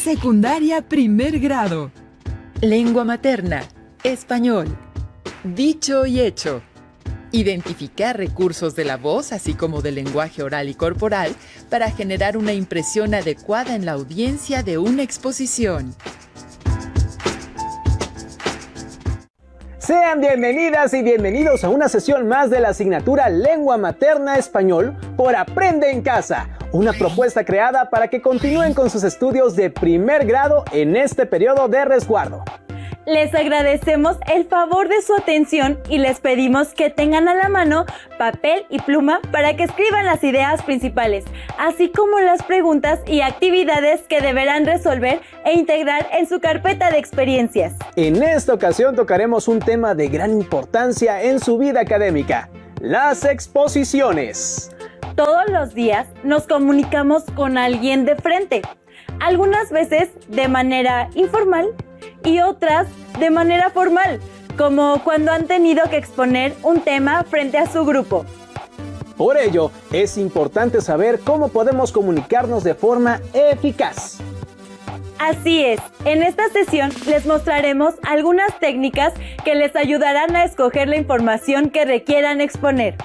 Secundaria primer grado. Lengua materna, español. Dicho y hecho. Identificar recursos de la voz, así como del lenguaje oral y corporal, para generar una impresión adecuada en la audiencia de una exposición. Sean bienvenidas y bienvenidos a una sesión más de la asignatura Lengua Materna Español por Aprende en Casa, una propuesta creada para que continúen con sus estudios de primer grado en este periodo de resguardo. Les agradecemos el favor de su atención y les pedimos que tengan a la mano papel y pluma para que escriban las ideas principales, así como las preguntas y actividades que deberán resolver e integrar en su carpeta de experiencias. En esta ocasión tocaremos un tema de gran importancia en su vida académica: las exposiciones. Todos los días nos comunicamos con alguien de frente, algunas veces de manera informal y otras de manera formal, como cuando han tenido que exponer un tema frente a su grupo. Por ello, es importante saber cómo podemos comunicarnos de forma eficaz. Así es, en esta sesión les mostraremos algunas técnicas que les ayudarán a escoger la información que requieran exponer.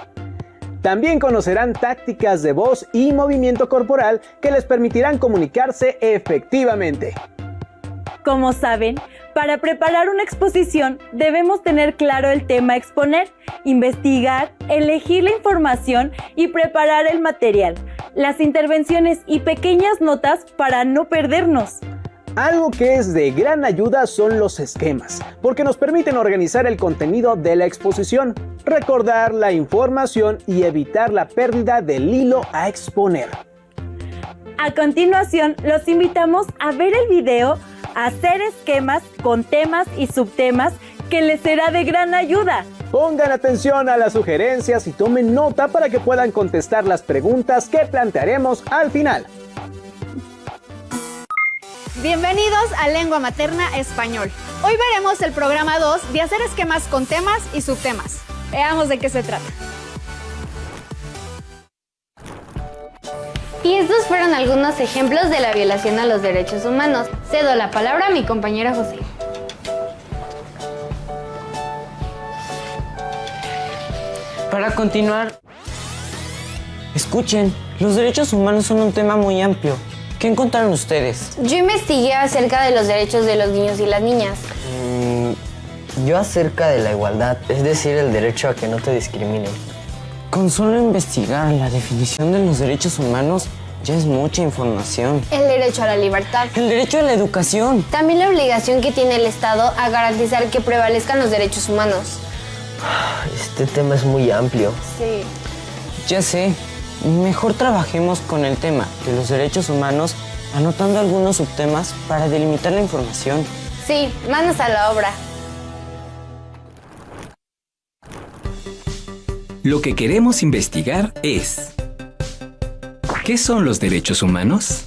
También conocerán tácticas de voz y movimiento corporal que les permitirán comunicarse efectivamente. Como saben, para preparar una exposición debemos tener claro el tema a exponer, investigar, elegir la información y preparar el material, las intervenciones y pequeñas notas para no perdernos. Algo que es de gran ayuda son los esquemas, porque nos permiten organizar el contenido de la exposición, recordar la información y evitar la pérdida del hilo a exponer. A continuación, los invitamos a ver el video, a hacer esquemas con temas y subtemas que les será de gran ayuda. Pongan atención a las sugerencias y tomen nota para que puedan contestar las preguntas que plantearemos al final. Bienvenidos a Lengua Materna Español. Hoy veremos el programa 2 de hacer esquemas con temas y subtemas. Veamos de qué se trata. Y estos fueron algunos ejemplos de la violación a los derechos humanos. Cedo la palabra a mi compañera José. Para continuar, escuchen, los derechos humanos son un tema muy amplio. ¿Qué encontraron ustedes? Yo investigué acerca de los derechos de los niños y las niñas. Yo acerca de la igualdad, es decir, el derecho a que no te discriminen. Con solo investigar la definición de los derechos humanos ya es mucha información. El derecho a la libertad. El derecho a la educación. También la obligación que tiene el Estado a garantizar que prevalezcan los derechos humanos. Este tema es muy amplio. Sí. Ya sé, mejor trabajemos con el tema de los derechos humanos anotando algunos subtemas para delimitar la información. Sí, manos a la obra. Lo que queremos investigar es: ¿qué son los derechos humanos?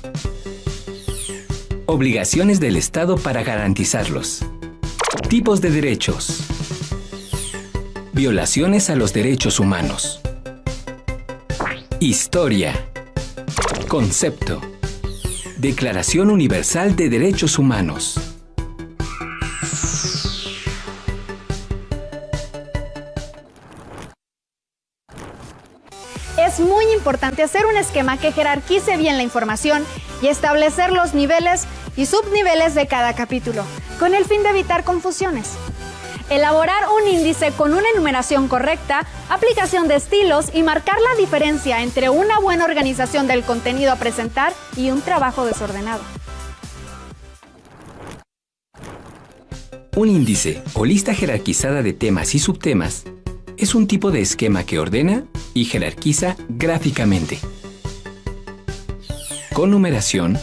Obligaciones del Estado para garantizarlos. Tipos de derechos. Violaciones a los derechos humanos. Historia. Concepto. Declaración Universal de Derechos Humanos. Es muy importante hacer un esquema que jerarquice bien la información y establecer los niveles y subniveles de cada capítulo, con el fin de evitar confusiones. Elaborar un índice con una enumeración correcta, aplicación de estilos y marcar la diferencia entre una buena organización del contenido a presentar y un trabajo desordenado. Un índice o lista jerarquizada de temas y subtemas es un tipo de esquema que ordena y jerarquiza gráficamente, con numeración,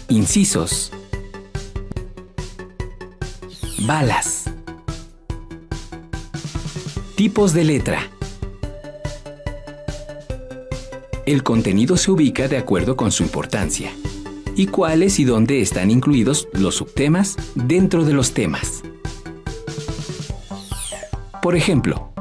incisos, balas, tipos de letra. El contenido se ubica de acuerdo con su importancia y cuáles y dónde están incluidos los subtemas dentro de los temas. Por ejemplo,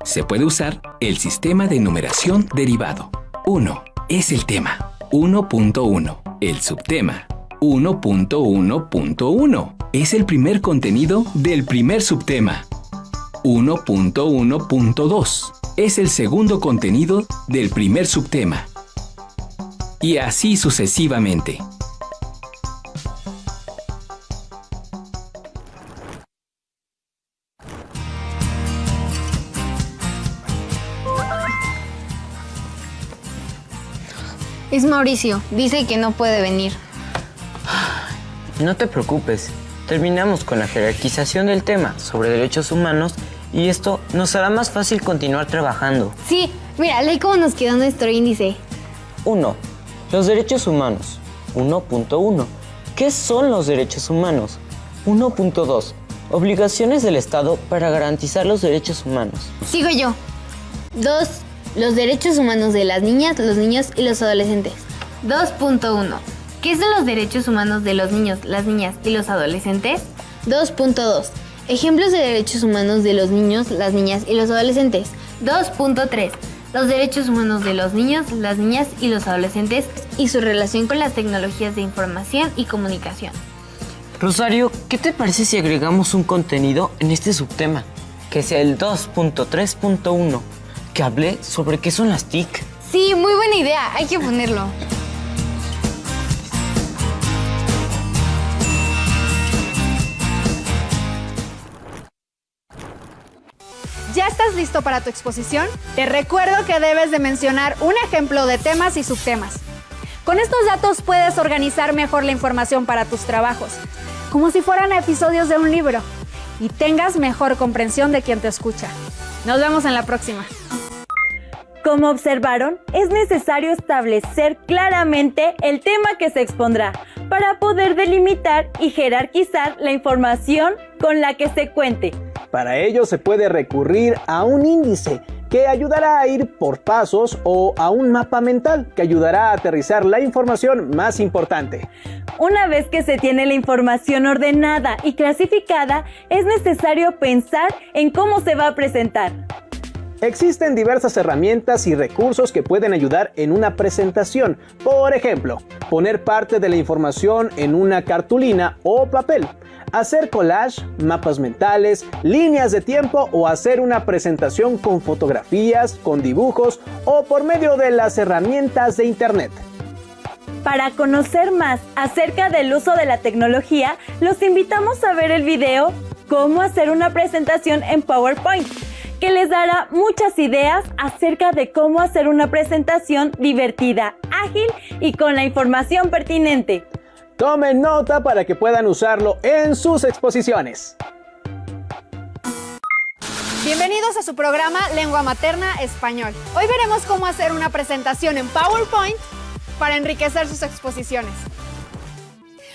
se puede usar el sistema de numeración derivado. 1 es el tema, 1.1. El subtema. 1.1.1. Es el primer contenido del primer subtema. 1.1.2. Es el segundo contenido del primer subtema. Y así sucesivamente. Es Mauricio, dice que no puede venir. No te preocupes, terminamos con la jerarquización del tema sobre derechos humanos y esto nos hará más fácil continuar trabajando. Sí, mira, lee cómo nos quedó nuestro índice. 1. Los derechos humanos. 1.1. ¿Qué son los derechos humanos? 1.2. Obligaciones del Estado para garantizar los derechos humanos. Sigo yo. 2. Los derechos humanos de las niñas, los niños y los adolescentes. 2.1. ¿Qué son los derechos humanos de los niños, las niñas y los adolescentes? 2.2. Ejemplos de derechos humanos de los niños, las niñas y los adolescentes. 2.3. Los derechos humanos de los niños, las niñas y los adolescentes y su relación con las tecnologías de información y comunicación. Rosario, ¿qué te parece si agregamos un contenido en este subtema? Que sea el 2.3.1, que hable sobre qué son las TIC. Sí, muy buena idea, hay que ponerlo. ¿Ya estás listo para tu exposición? Te recuerdo que debes de mencionar un ejemplo de temas y subtemas. Con estos datos puedes organizar mejor la información para tus trabajos, como si fueran episodios de un libro, y tengas mejor comprensión de quien te escucha. Nos vemos en la próxima. Como observaron, es necesario establecer claramente el tema que se expondrá para poder delimitar y jerarquizar la información con la que se cuente. Para ello se puede recurrir a un índice que ayudará a ir por pasos o a un mapa mental que ayudará a aterrizar la información más importante. Una vez que se tiene la información ordenada y clasificada, es necesario pensar en cómo se va a presentar. Existen diversas herramientas y recursos que pueden ayudar en una presentación. Por ejemplo, poner parte de la información en una cartulina o papel, hacer collage, mapas mentales, líneas de tiempo o hacer una presentación con fotografías, con dibujos o por medio de las herramientas de Internet. Para conocer más acerca del uso de la tecnología, los invitamos a ver el video Cómo hacer una presentación en PowerPoint, que les dará muchas ideas acerca de cómo hacer una presentación divertida, ágil y con la información pertinente. Tomen nota para que puedan usarlo en sus exposiciones. Bienvenidos a su programa Lengua Materna Español. Hoy veremos cómo hacer una presentación en PowerPoint para enriquecer sus exposiciones.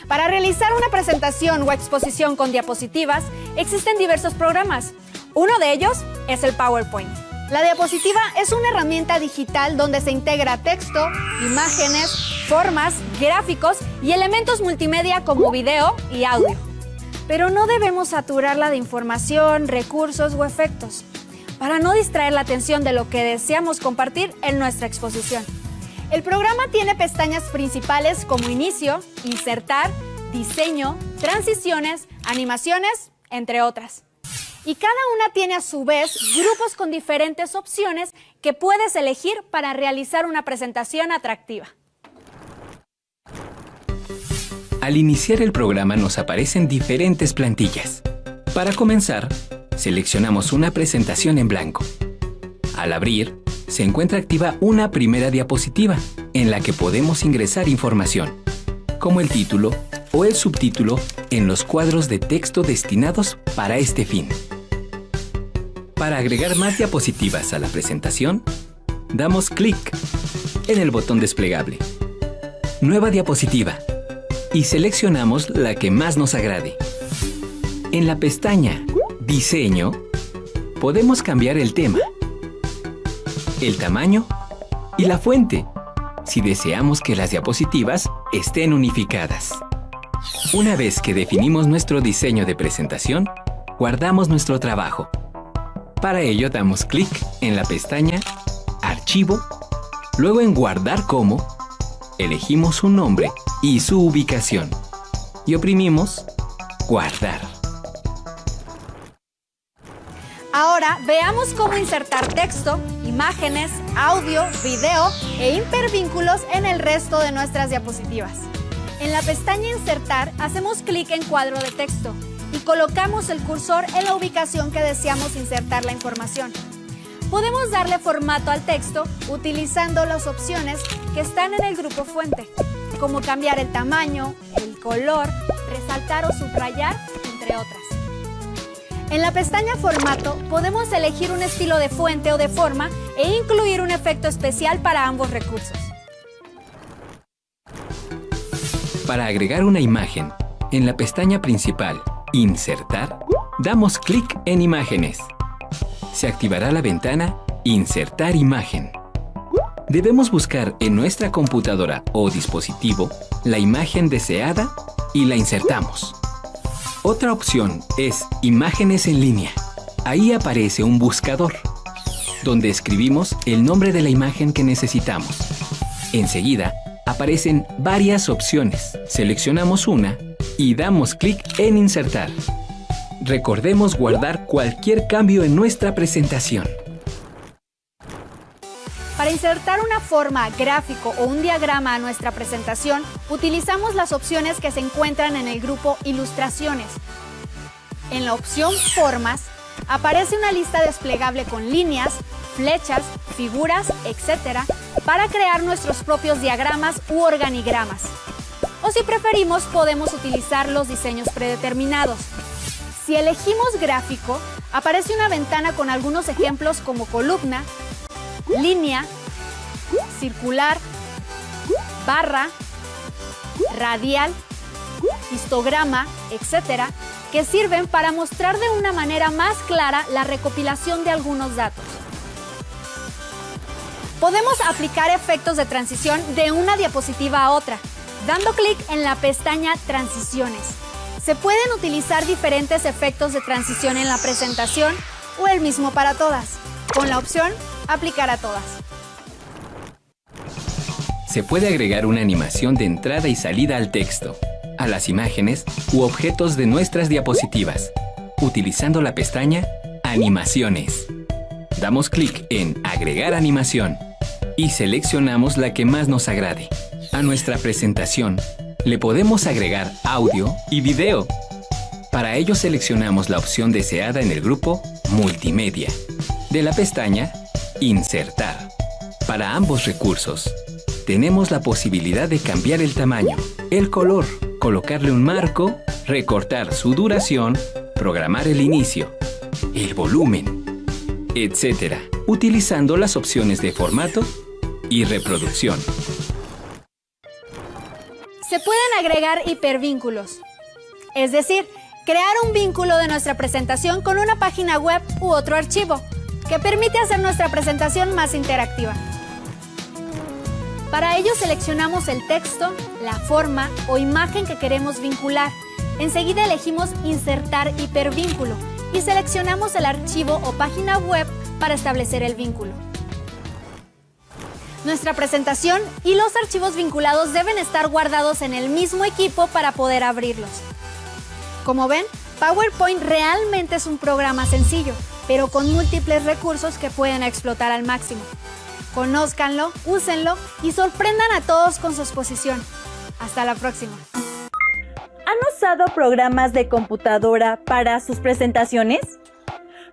Para realizar una presentación o exposición con diapositivas, existen diversos programas. Uno de ellos es el PowerPoint. La diapositiva es una herramienta digital donde se integra texto, imágenes, formas, gráficos y elementos multimedia como video y audio. Pero no debemos saturarla de información, recursos o efectos, para no distraer la atención de lo que deseamos compartir en nuestra exposición. El programa tiene pestañas principales como Inicio, Insertar, Diseño, Transiciones, Animaciones, entre otras. Y cada una tiene a su vez grupos con diferentes opciones que puedes elegir para realizar una presentación atractiva. Al iniciar el programa nos aparecen diferentes plantillas. Para comenzar, seleccionamos una presentación en blanco. Al abrir, se encuentra activa una primera diapositiva en la que podemos ingresar información, como el título o el subtítulo en los cuadros de texto destinados para este fin. Para agregar más diapositivas a la presentación, damos clic en el botón desplegable. Nueva diapositiva y seleccionamos la que más nos agrade. En la pestaña Diseño, podemos cambiar el tema, el tamaño y la fuente, si deseamos que las diapositivas estén unificadas. Una vez que definimos nuestro diseño de presentación, guardamos nuestro trabajo. Para ello damos clic en la pestaña Archivo, luego en Guardar como elegimos un nombre y su ubicación y oprimimos Guardar. Ahora veamos cómo insertar texto, imágenes, audio, video e hipervínculos en el resto de nuestras diapositivas. En la pestaña Insertar hacemos clic en cuadro de texto y colocamos el cursor en la ubicación que deseamos insertar la información. Podemos darle formato al texto utilizando las opciones que están en el grupo fuente, como cambiar el tamaño, el color, resaltar o subrayar, entre otras. En la pestaña Formato podemos elegir un estilo de fuente o de forma e incluir un efecto especial para ambos recursos. Para agregar una imagen, en la pestaña principal Insertar, damos clic en Imágenes. Se activará la ventana Insertar imagen. Debemos buscar en nuestra computadora o dispositivo la imagen deseada y la insertamos. Otra opción es Imágenes en línea. Ahí aparece un buscador, donde escribimos el nombre de la imagen que necesitamos. Enseguida, aparecen varias opciones. Seleccionamos una y damos clic en Insertar. Recordemos guardar cualquier cambio en nuestra presentación. Para insertar una forma, gráfico o un diagrama a nuestra presentación, utilizamos las opciones que se encuentran en el grupo Ilustraciones. En la opción Formas, aparece una lista desplegable con líneas, flechas, figuras, etc. para crear nuestros propios diagramas u organigramas. O si preferimos, podemos utilizar los diseños predeterminados. Si elegimos gráfico, aparece una ventana con algunos ejemplos como columna, línea, circular, barra, radial, histograma, etc., que sirven para mostrar de una manera más clara la recopilación de algunos datos. Podemos aplicar efectos de transición de una diapositiva a otra, dando clic en la pestaña Transiciones. Se pueden utilizar diferentes efectos de transición en la presentación o el mismo para todas, con la opción Aplicar a todas. Se puede agregar una animación de entrada y salida al texto, a las imágenes u objetos de nuestras diapositivas, utilizando la pestaña Animaciones. Damos clic en Agregar animación y seleccionamos la que más nos agrade. A nuestra presentación le podemos agregar audio y video. Para ello seleccionamos la opción deseada en el grupo Multimedia, de la pestaña Insertar. Para ambos recursos, tenemos la posibilidad de cambiar el tamaño, el color, colocarle un marco, recortar su duración, programar el inicio, el volumen, etc., utilizando las opciones de formato y reproducción. Se pueden agregar hipervínculos, es decir, crear un vínculo de nuestra presentación con una página web u otro archivo, que permite hacer nuestra presentación más interactiva. Para ello seleccionamos el texto, la forma o imagen que queremos vincular. Enseguida elegimos Insertar hipervínculo y seleccionamos el archivo o página web para establecer el vínculo. Nuestra presentación y los archivos vinculados deben estar guardados en el mismo equipo para poder abrirlos. Como ven, PowerPoint realmente es un programa sencillo, pero con múltiples recursos que pueden explotar al máximo. Conózcanlo, úsenlo y sorprendan a todos con su exposición. Hasta la próxima. ¿Han usado programas de computadora para sus presentaciones?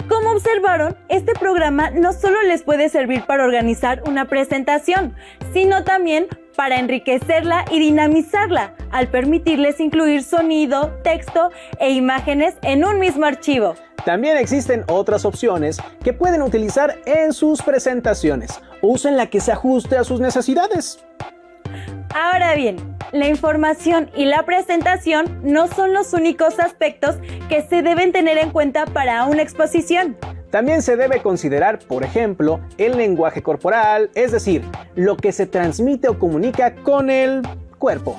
Como observaron, este programa no solo les puede servir para organizar una presentación, sino también para enriquecerla y dinamizarla, al permitirles incluir sonido, texto e imágenes en un mismo archivo. También existen otras opciones que pueden utilizar en sus presentaciones. Usen la que se ajuste a sus necesidades. Ahora bien, la información y la presentación no son los únicos aspectos que se deben tener en cuenta para una exposición. También se debe considerar, por ejemplo, el lenguaje corporal, es decir, lo que se transmite o comunica con el cuerpo.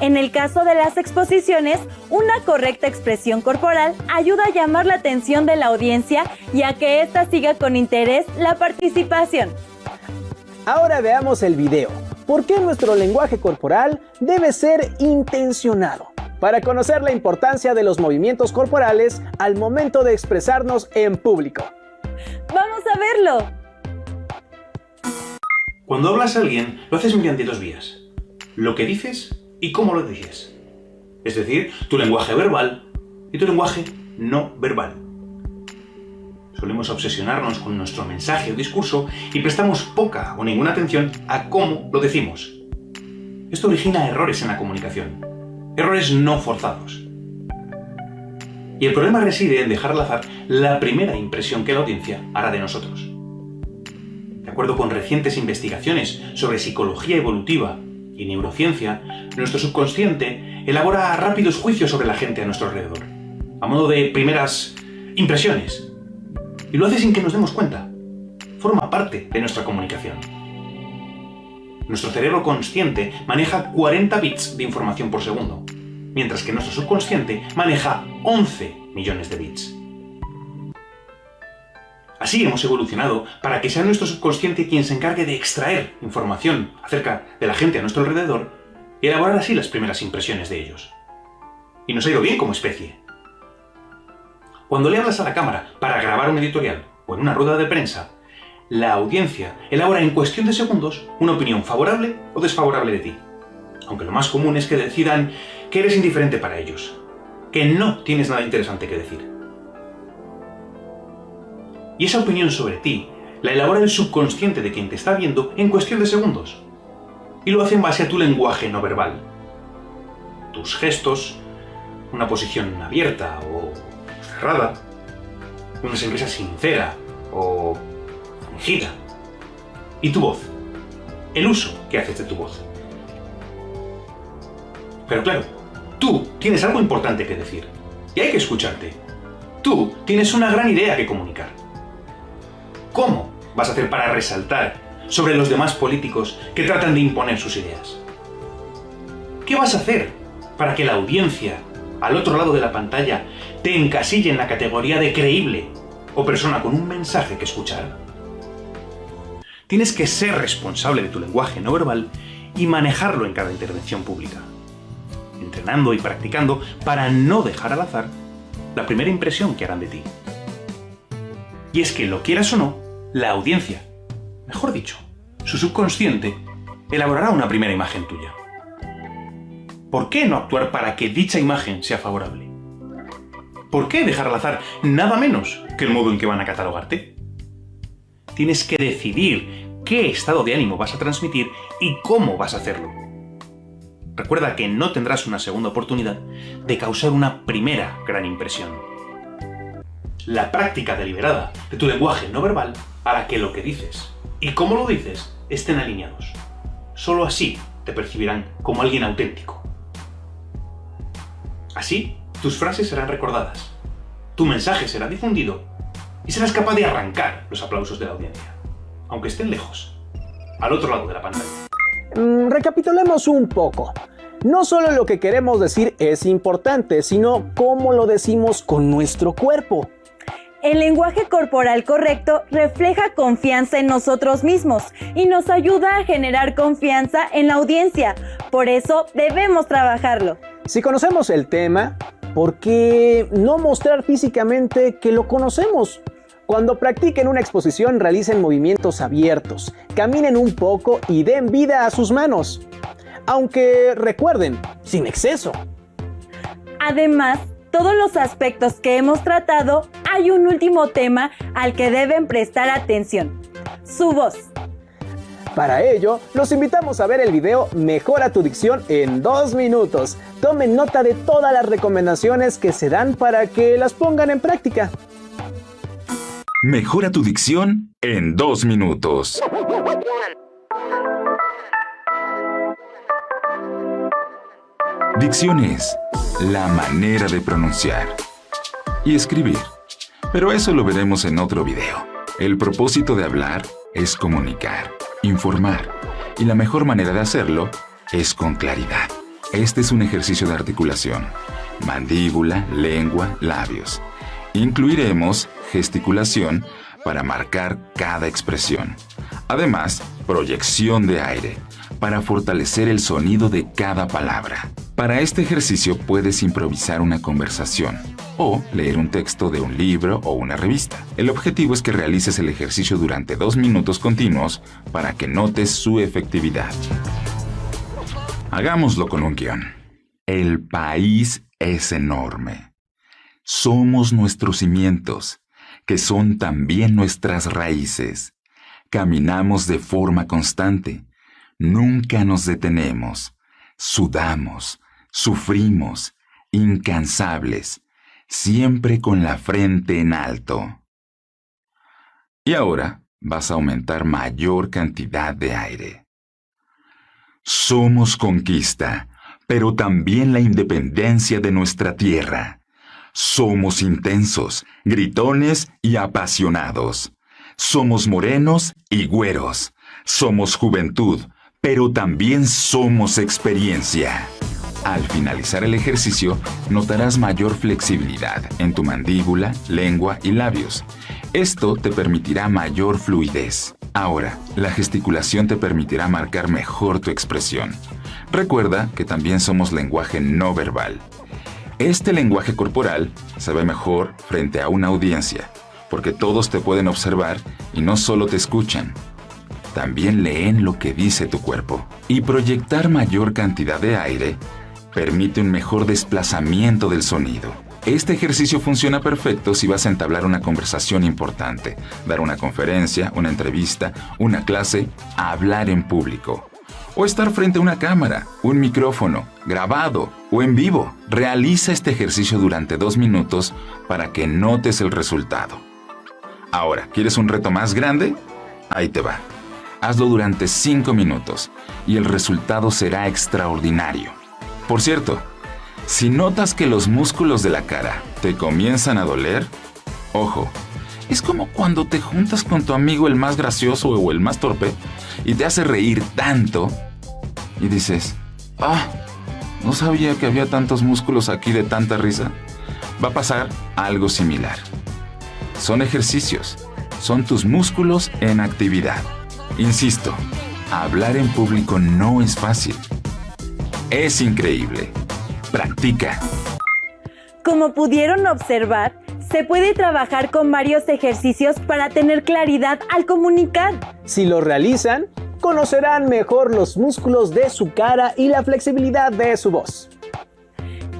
En el caso de las exposiciones, una correcta expresión corporal ayuda a llamar la atención de la audiencia y a que ésta siga con interés la participación. Ahora veamos el video. ¿por qué nuestro lenguaje corporal debe ser intencionado? Para conocer la importancia de los movimientos corporales al momento de expresarnos en público. ¡Vamos a verlo! Cuando hablas a alguien, lo haces mediante dos vías: lo que dices y cómo lo dices. Es decir, tu lenguaje verbal y tu lenguaje no verbal. Solemos obsesionarnos con nuestro mensaje o discurso y prestamos poca o ninguna atención a cómo lo decimos. Esto origina errores en la comunicación, errores no forzados. Y el problema reside en dejar al azar la primera impresión que la audiencia hará de nosotros. De acuerdo con recientes investigaciones sobre psicología evolutiva y neurociencia, nuestro subconsciente elabora rápidos juicios sobre la gente a nuestro alrededor, a modo de primeras impresiones. Y lo hace sin que nos demos cuenta. Forma parte de nuestra comunicación. Nuestro cerebro consciente maneja 40 bits de información por segundo, mientras que nuestro subconsciente maneja 11 millones de bits. Así hemos evolucionado para que sea nuestro subconsciente quien se encargue de extraer información acerca de la gente a nuestro alrededor y elaborar así las primeras impresiones de ellos. Y nos ha ido bien como especie. Cuando le hablas a la cámara para grabar un editorial o en una rueda de prensa, la audiencia elabora en cuestión de segundos una opinión favorable o desfavorable de ti. Aunque lo más común es que decidan que eres indiferente para ellos, que no tienes nada interesante que decir. Y esa opinión sobre ti la elabora el subconsciente de quien te está viendo en cuestión de segundos. Y lo hace en base a tu lenguaje no verbal. Tus gestos, una posición abierta o cerrada, una sonrisa sincera o fingida. Y tu voz, el uso que haces de tu voz. Pero claro, tú tienes algo importante que decir y hay que escucharte. Tú tienes una gran idea que comunicar. ¿Cómo vas a hacer para resaltar sobre los demás políticos que tratan de imponer sus ideas? ¿Qué vas a hacer para que la audiencia al otro lado de la pantalla te encasille en la categoría de creíble o persona con un mensaje que escuchar? Tienes que ser responsable de tu lenguaje no verbal y manejarlo en cada intervención pública, entrenando y practicando para no dejar al azar la primera impresión que harán de ti. Y es que, lo quieras o no, la audiencia, mejor dicho, su subconsciente, elaborará una primera imagen tuya. ¿Por qué no actuar para que dicha imagen sea favorable? ¿Por qué dejar al azar nada menos que el modo en que van a catalogarte? Tienes que decidir qué estado de ánimo vas a transmitir y cómo vas a hacerlo. Recuerda que no tendrás una segunda oportunidad de causar una primera gran impresión. La práctica deliberada de tu lenguaje no verbal hará que lo que dices y cómo lo dices estén alineados. Solo así te percibirán como alguien auténtico. Así, tus frases serán recordadas, tu mensaje será difundido y serás capaz de arrancar los aplausos de la audiencia, aunque estén lejos, al otro lado de la pantalla. Recapitulemos un poco. No solo lo que queremos decir es importante, sino cómo lo decimos con nuestro cuerpo. El lenguaje corporal correcto refleja confianza en nosotros mismos y nos ayuda a generar confianza en la audiencia. Por eso debemos trabajarlo. Si conocemos el tema, ¿por qué no mostrar físicamente que lo conocemos? Cuando practiquen una exposición, realicen movimientos abiertos, caminen un poco y den vida a sus manos. Aunque recuerden, sin exceso. Además, todos los aspectos que hemos tratado, hay un último tema al que deben prestar atención: su voz. Para ello, los invitamos a ver el video Mejora tu dicción en 2 minutos. Tomen nota de todas las recomendaciones que se dan para que las pongan en práctica. Mejora tu dicción en 2 minutos. Dicción es la manera de pronunciar y escribir, pero eso lo veremos en otro video. El propósito de hablar es comunicar, informar, y la mejor manera de hacerlo es con claridad. Este es un ejercicio de articulación: mandíbula, lengua, labios. Incluiremos gesticulación para marcar cada expresión. Además, proyección de aire para fortalecer el sonido de cada palabra. Para este ejercicio puedes improvisar una conversación o leer un texto de un libro o una revista. El objetivo es que realices el ejercicio durante 2 minutos continuos para que notes su efectividad. Hagámoslo con un guión. El país es enorme. Somos nuestros cimientos, que son también nuestras raíces. Caminamos de forma constante. Nunca nos detenemos. Sudamos, sufrimos, incansables, siempre con la frente en alto. Y ahora vas a aumentar mayor cantidad de aire. Somos conquista, pero también la independencia de nuestra tierra. Somos intensos, gritones y apasionados. Somos morenos y güeros. Somos juventud, pero también somos experiencia. Al finalizar el ejercicio, notarás mayor flexibilidad en tu mandíbula, lengua y labios. Esto te permitirá mayor fluidez. Ahora, la gesticulación te permitirá marcar mejor tu expresión. Recuerda que también somos lenguaje no verbal. Este lenguaje corporal se ve mejor frente a una audiencia, porque todos te pueden observar y no solo te escuchan. También leen lo que dice tu cuerpo. Y proyectar mayor cantidad de aire permite un mejor desplazamiento del sonido. Este ejercicio funciona perfecto si vas a entablar una conversación importante, dar una conferencia, una entrevista, una clase, hablar en público. O estar frente a una cámara, un micrófono, grabado o en vivo. Realiza este ejercicio durante 2 minutos para que notes el resultado. Ahora, ¿quieres un reto más grande? Ahí te va. Hazlo durante 5 minutos y el resultado será extraordinario. Por cierto, si notas que los músculos de la cara te comienzan a doler, ojo, es como cuando te juntas con tu amigo el más gracioso o el más torpe y te hace reír tanto y dices, no sabía que había tantos músculos aquí de tanta risa. Va a pasar algo similar. Son ejercicios, son tus músculos en actividad. Insisto, hablar en público no es fácil. Es increíble. Practica. Como pudieron observar, se puede trabajar con varios ejercicios para tener claridad al comunicar. Si lo realizan, conocerán mejor los músculos de su cara y la flexibilidad de su voz.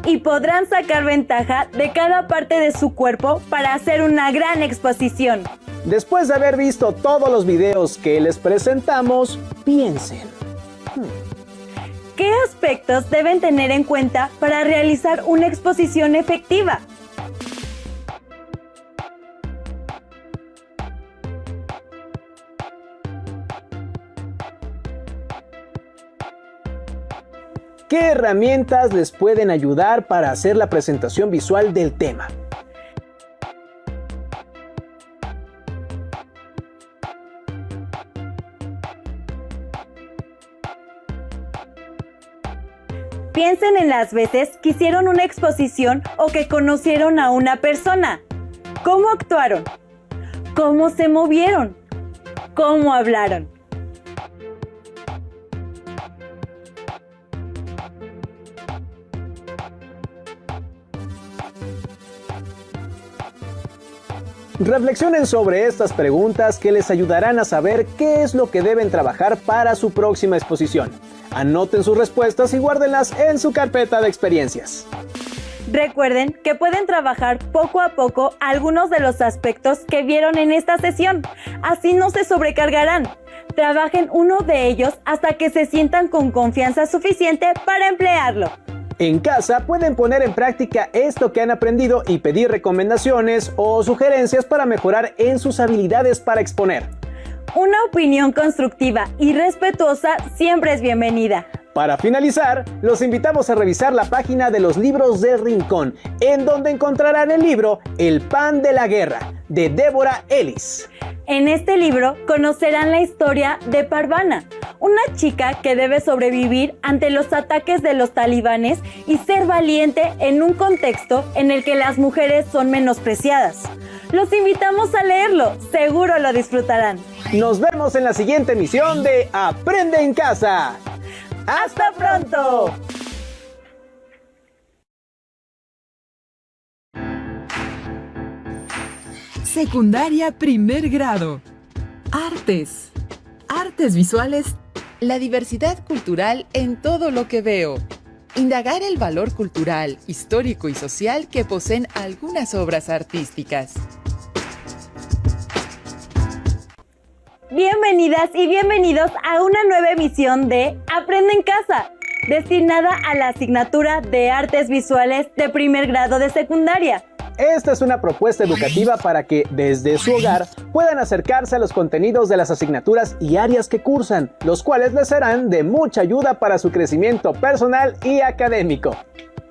Y podrán sacar ventaja de cada parte de su cuerpo para hacer una gran exposición. Después de haber visto todos los videos que les presentamos, piensen. ¿Qué aspectos deben tener en cuenta para realizar una exposición efectiva? ¿Qué herramientas les pueden ayudar para hacer la presentación visual del tema? Piensen en las veces que hicieron una exposición o que conocieron a una persona. ¿Cómo actuaron? ¿Cómo se movieron? ¿Cómo hablaron? Reflexionen sobre estas preguntas que les ayudarán a saber qué es lo que deben trabajar para su próxima exposición. Anoten sus respuestas y guárdenlas en su carpeta de experiencias. Recuerden que pueden trabajar poco a poco algunos de los aspectos que vieron en esta sesión. Así no se sobrecargarán. Trabajen uno de ellos hasta que se sientan con confianza suficiente para emplearlo. En casa pueden poner en práctica esto que han aprendido y pedir recomendaciones o sugerencias para mejorar en sus habilidades para exponer. Una opinión constructiva y respetuosa siempre es bienvenida. Para finalizar, los invitamos a revisar la página de los libros del Rincón, en donde encontrarán el libro El pan de la guerra, de Deborah Ellis. En este libro conocerán la historia de Parvana, una chica que debe sobrevivir ante los ataques de los talibanes y ser valiente en un contexto en el que las mujeres son menospreciadas. Los invitamos a leerlo, seguro lo disfrutarán. Nos vemos en la siguiente emisión de Aprende en Casa. ¡Hasta pronto! Secundaria primer grado. Artes. Artes visuales. La diversidad cultural en todo lo que veo. Indagar el valor cultural, histórico y social que poseen algunas obras artísticas. Bienvenidas y bienvenidos a una nueva emisión de Aprende en Casa, destinada a la asignatura de Artes Visuales de primer grado de secundaria. Esta es una propuesta educativa para que, desde su hogar, puedan acercarse a los contenidos de las asignaturas y áreas que cursan, los cuales les serán de mucha ayuda para su crecimiento personal y académico.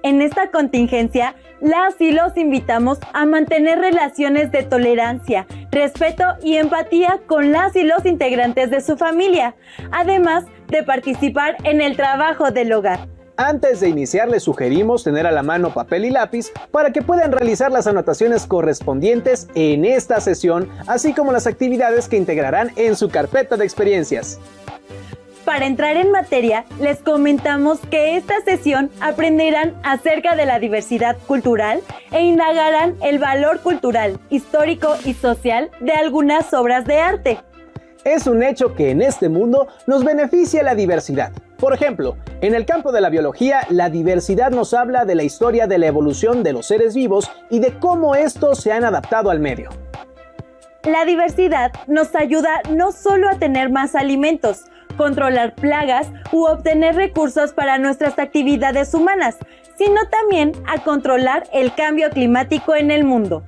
En esta contingencia, las y los invitamos a mantener relaciones de tolerancia, respeto y empatía con las y los integrantes de su familia, además de participar en el trabajo del hogar. Antes de iniciar, les sugerimos tener a la mano papel y lápiz para que puedan realizar las anotaciones correspondientes en esta sesión, así como las actividades que integrarán en su carpeta de experiencias. Para entrar en materia, les comentamos que esta sesión aprenderán acerca de la diversidad cultural e indagarán el valor cultural, histórico y social de algunas obras de arte. Es un hecho que en este mundo nos beneficia la diversidad. Por ejemplo, en el campo de la biología, la diversidad nos habla de la historia de la evolución de los seres vivos y de cómo estos se han adaptado al medio. La diversidad nos ayuda no solo a tener más alimentos, controlar plagas u obtener recursos para nuestras actividades humanas, sino también a controlar el cambio climático en el mundo.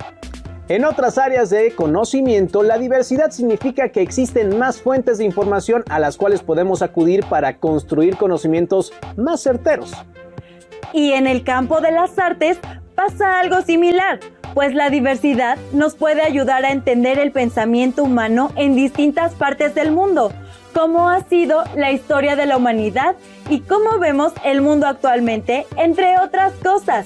En otras áreas de conocimiento, la diversidad significa que existen más fuentes de información a las cuales podemos acudir para construir conocimientos más certeros. Y en el campo de las artes pasa algo similar, pues la diversidad nos puede ayudar a entender el pensamiento humano en distintas partes del mundo, cómo ha sido la historia de la humanidad y cómo vemos el mundo actualmente, entre otras cosas.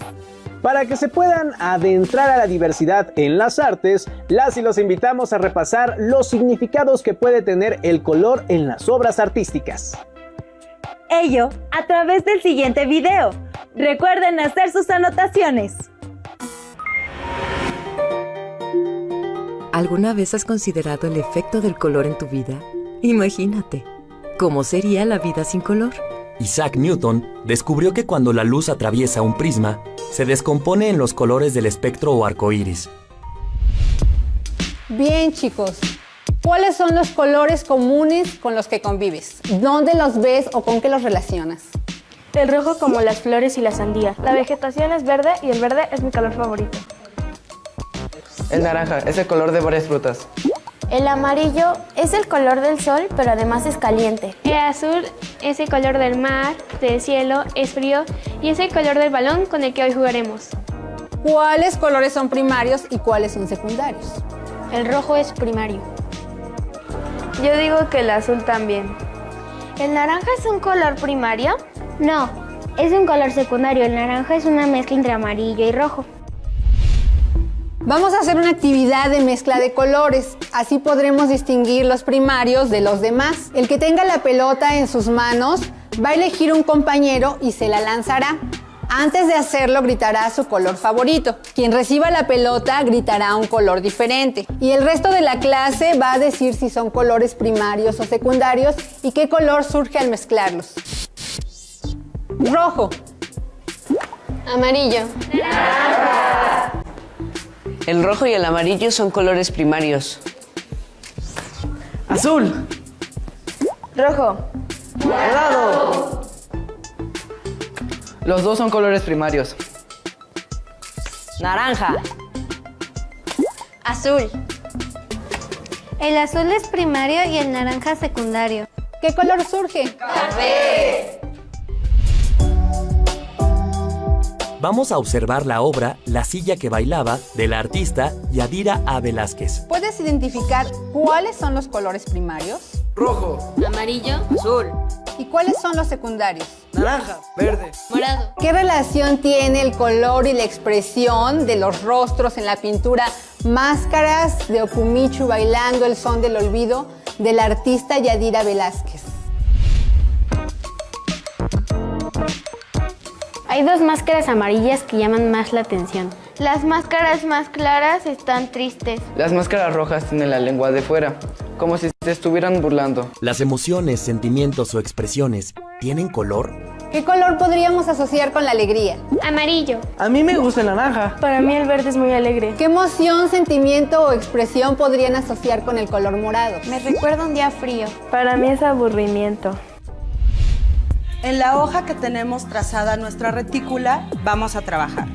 Para que se puedan adentrar a la diversidad en las artes, las y los invitamos a repasar los significados que puede tener el color en las obras artísticas. Ello a través del siguiente video. Recuerden hacer sus anotaciones. ¿Alguna vez has considerado el efecto del color en tu vida? Imagínate, ¿cómo sería la vida sin color? Isaac Newton descubrió que cuando la luz atraviesa un prisma, se descompone en los colores del espectro o arcoíris. Bien, chicos, ¿cuáles son los colores comunes con los que convives? ¿Dónde los ves o con qué los relacionas? El rojo como las flores y la sandía. La vegetación es verde y el verde es mi color favorito. El naranja es el color de varias frutas. El amarillo es el color del sol, pero además es caliente. El azul es el color del mar, del cielo, es frío y es el color del balón con el que hoy jugaremos. ¿Cuáles colores son primarios y cuáles son secundarios? El rojo es primario. Yo digo que el azul también. ¿El naranja es un color primario? No, es un color secundario. El naranja es una mezcla entre amarillo y rojo. Vamos a hacer una actividad de mezcla de colores, así podremos distinguir los primarios de los demás. El que tenga la pelota en sus manos va a elegir un compañero y se la lanzará. Antes de hacerlo gritará su color favorito. Quien reciba la pelota gritará un color diferente. Y el resto de la clase va a decir si son colores primarios o secundarios y qué color surge al mezclarlos. Rojo. Amarillo. El rojo y el amarillo son colores primarios. Azul. Rojo. Morado. Los dos son colores primarios. Naranja. Azul. El azul es primario y el naranja secundario. ¿Qué color surge? Café. Vamos a observar la obra La silla que bailaba de la artista Yadira A. Velázquez. ¿Puedes identificar cuáles son los colores primarios? Rojo. Amarillo. Azul. ¿Y cuáles son los secundarios? Naranja. Verde. Morado. ¿Qué relación tiene el color y la expresión de los rostros en la pintura Máscaras de Okumichu bailando el son del olvido de la artista Yadira Velázquez? Hay dos máscaras amarillas que llaman más la atención. Las máscaras más claras están tristes. Las máscaras rojas tienen la lengua de fuera, como si se estuvieran burlando. ¿Las emociones, sentimientos o expresiones tienen color? ¿Qué color podríamos asociar con la alegría? Amarillo. A mí me gusta el naranja. Para mí el verde es muy alegre. ¿Qué emoción, sentimiento o expresión podrían asociar con el color morado? Me recuerda un día frío. Para mí es aburrimiento. En la hoja que tenemos trazada nuestra retícula, vamos a trabajar.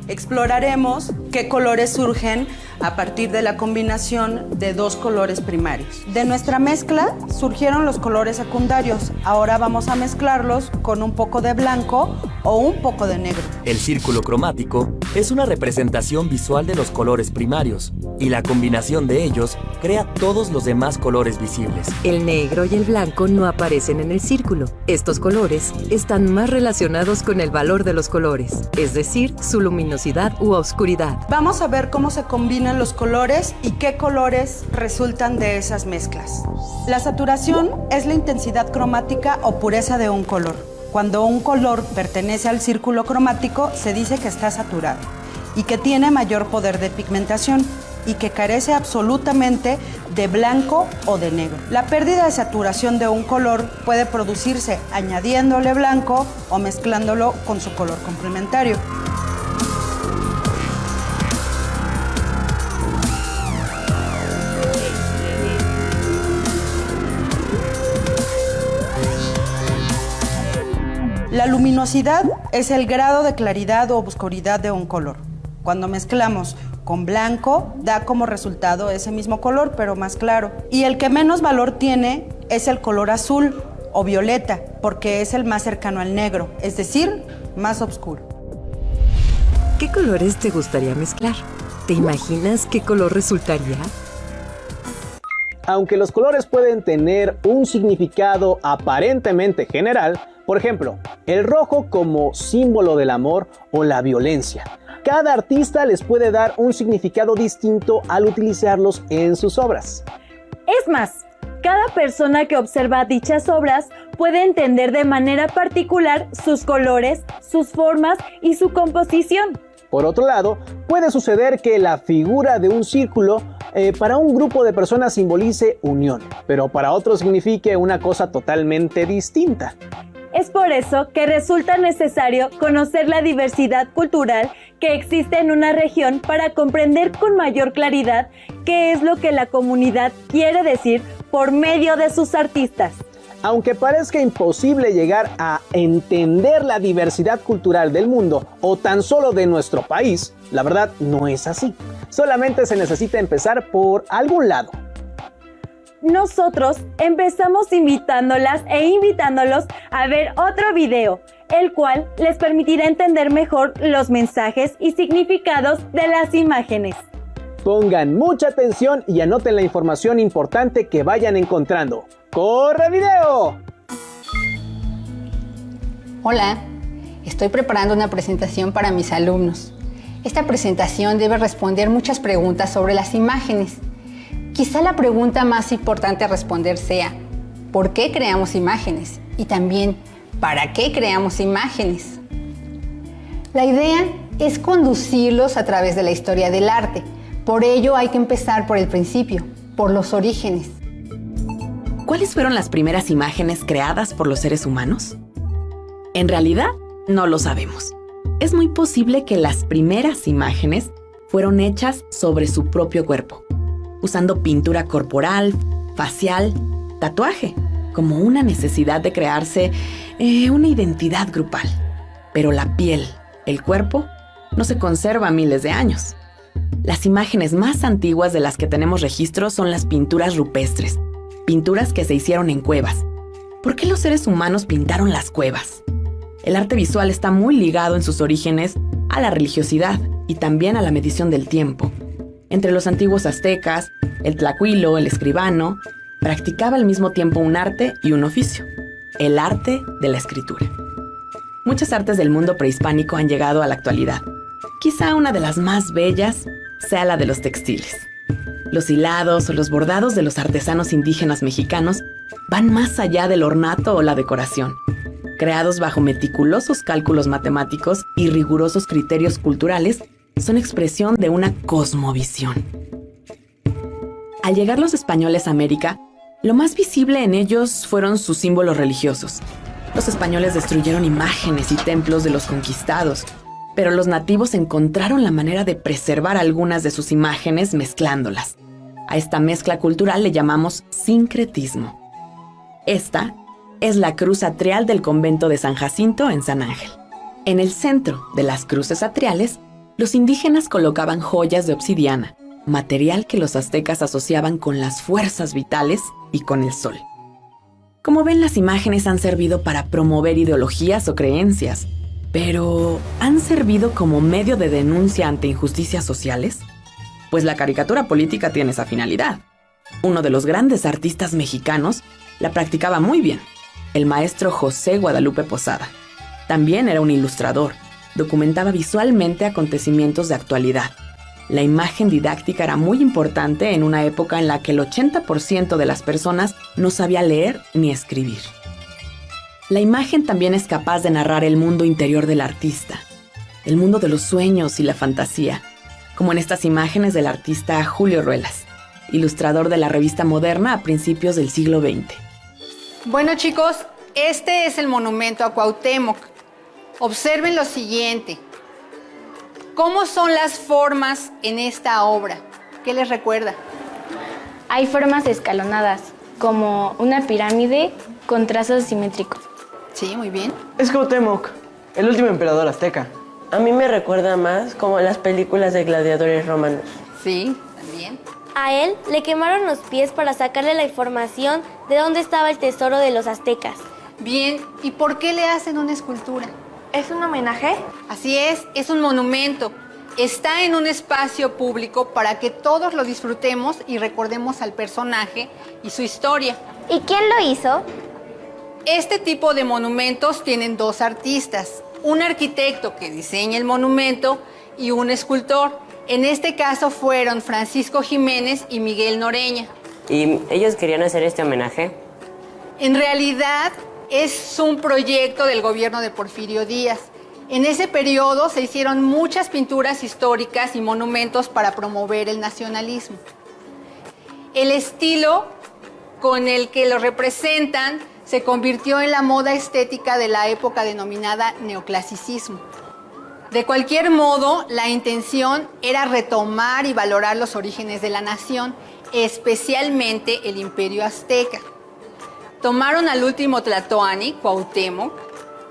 Exploraremos qué colores surgen a partir de la combinación de dos colores primarios. De nuestra mezcla surgieron los colores secundarios. Ahora vamos a mezclarlos con un poco de blanco o un poco de negro. El círculo cromático es una representación visual de los colores primarios y la combinación de ellos crea todos los demás colores visibles. El negro y el blanco no aparecen en el círculo. Estos colores están más relacionados con el valor de los colores, es decir, su luminosidad u oscuridad. Vamos a ver cómo se combinan los colores y qué colores resultan de esas mezclas. La saturación es la intensidad cromática o pureza de un color. Cuando un color pertenece al círculo cromático, se dice que está saturado y que tiene mayor poder de pigmentación y que carece absolutamente de blanco o de negro. La pérdida de saturación de un color puede producirse añadiéndole blanco o mezclándolo con su color complementario. La luminosidad es el grado de claridad o oscuridad de un color. Cuando mezclamos con blanco, da como resultado ese mismo color, pero más claro. Y el que menos valor tiene es el color azul o violeta, porque es el más cercano al negro, es decir, más oscuro. ¿Qué colores te gustaría mezclar? ¿Te imaginas qué color resultaría? Aunque los colores pueden tener un significado aparentemente general, por ejemplo, el rojo como símbolo del amor o la violencia, cada artista les puede dar un significado distinto al utilizarlos en sus obras. Es más, cada persona que observa dichas obras puede entender de manera particular sus colores, sus formas y su composición. Por otro lado, puede suceder que la figura de un círculo para un grupo de personas simbolice unión, pero para otros signifique una cosa totalmente distinta. Es por eso que resulta necesario conocer la diversidad cultural que existe en una región para comprender con mayor claridad qué es lo que la comunidad quiere decir por medio de sus artistas. Aunque parezca imposible llegar a entender la diversidad cultural del mundo o tan solo de nuestro país, la verdad no es así. Solamente se necesita empezar por algún lado. Nosotros empezamos invitándolas e invitándolos a ver otro video, el cual les permitirá entender mejor los mensajes y significados de las imágenes. Pongan mucha atención y anoten la información importante que vayan encontrando. ¡Corre video! Hola, estoy preparando una presentación para mis alumnos. Esta presentación debe responder muchas preguntas sobre las imágenes. Quizá la pregunta más importante a responder sea, ¿por qué creamos imágenes? Y también, ¿para qué creamos imágenes? La idea es conducirlos a través de la historia del arte. Por ello hay que empezar por el principio, por los orígenes. ¿Cuáles fueron las primeras imágenes creadas por los seres humanos? En realidad, no lo sabemos. Es muy posible que las primeras imágenes fueron hechas sobre su propio cuerpo, usando pintura corporal, facial, tatuaje, como una necesidad de crearse una identidad grupal. Pero la piel, el cuerpo, no se conserva miles de años. Las imágenes más antiguas de las que tenemos registro son las pinturas rupestres, pinturas que se hicieron en cuevas. ¿Por qué los seres humanos pintaron las cuevas? El arte visual está muy ligado en sus orígenes a la religiosidad y también a la medición del tiempo. Entre los antiguos aztecas, el tlacuilo, el escribano, practicaba al mismo tiempo un arte y un oficio, el arte de la escritura. Muchas artes del mundo prehispánico han llegado a la actualidad. Quizá una de las más bellas sea la de los textiles. Los hilados o los bordados de los artesanos indígenas mexicanos van más allá del ornato o la decoración. creados bajo meticulosos cálculos matemáticos y rigurosos criterios culturales, son expresión de una cosmovisión. Al llegar los españoles a América, lo más visible en ellos fueron sus símbolos religiosos. Los españoles destruyeron imágenes y templos de los conquistados, pero los nativos encontraron la manera de preservar algunas de sus imágenes mezclándolas. A esta mezcla cultural le llamamos sincretismo. Esta es la cruz atrial del convento de San Jacinto en San Ángel. En el centro de las cruces atriales, los indígenas colocaban joyas de obsidiana, material que los aztecas asociaban con las fuerzas vitales y con el sol. Como ven, las imágenes han servido para promover ideologías o creencias, pero ¿han servido como medio de denuncia ante injusticias sociales? Pues la caricatura política tiene esa finalidad. Uno de los grandes artistas mexicanos la practicaba muy bien, el maestro José Guadalupe Posada. También era un ilustrador, documentaba visualmente acontecimientos de actualidad. La imagen didáctica era muy importante en una época en la que el 80% de las personas no sabía leer ni escribir. La imagen también es capaz de narrar el mundo interior del artista, el mundo de los sueños y la fantasía, como en estas imágenes del artista Julio Ruelas, ilustrador de la revista Moderna a principios del siglo XX. Bueno, chicos, este es el monumento a Cuauhtémoc. Observen lo siguiente. ¿Cómo son las formas en esta obra? ¿Qué les recuerda? Hay formas escalonadas, como una pirámide con trazos simétricos. Sí, muy bien. Es Cuauhtémoc, el último emperador azteca. A mí me recuerda más como las películas de gladiadores romanos. Sí, también. A él le quemaron los pies para sacarle la información de dónde estaba el tesoro de los aztecas. Bien, ¿y por qué le hacen una escultura? ¿Es un homenaje? Así es un monumento. Está en un espacio público para que todos lo disfrutemos y recordemos al personaje y su historia. ¿Y quién lo hizo? Este tipo de monumentos tienen dos artistas, un arquitecto que diseña el monumento y un escultor. En este caso fueron Francisco Jiménez y Miguel Noreña. ¿Y ellos querían hacer este homenaje? En realidad es un proyecto del gobierno de Porfirio Díaz. En ese periodo se hicieron muchas pinturas históricas y monumentos para promover el nacionalismo. El estilo con el que lo representan se convirtió en la moda estética de la época denominada neoclasicismo. De cualquier modo, la intención era retomar y valorar los orígenes de la nación, especialmente el imperio azteca. Tomaron al último tlatoani, Cuauhtémoc,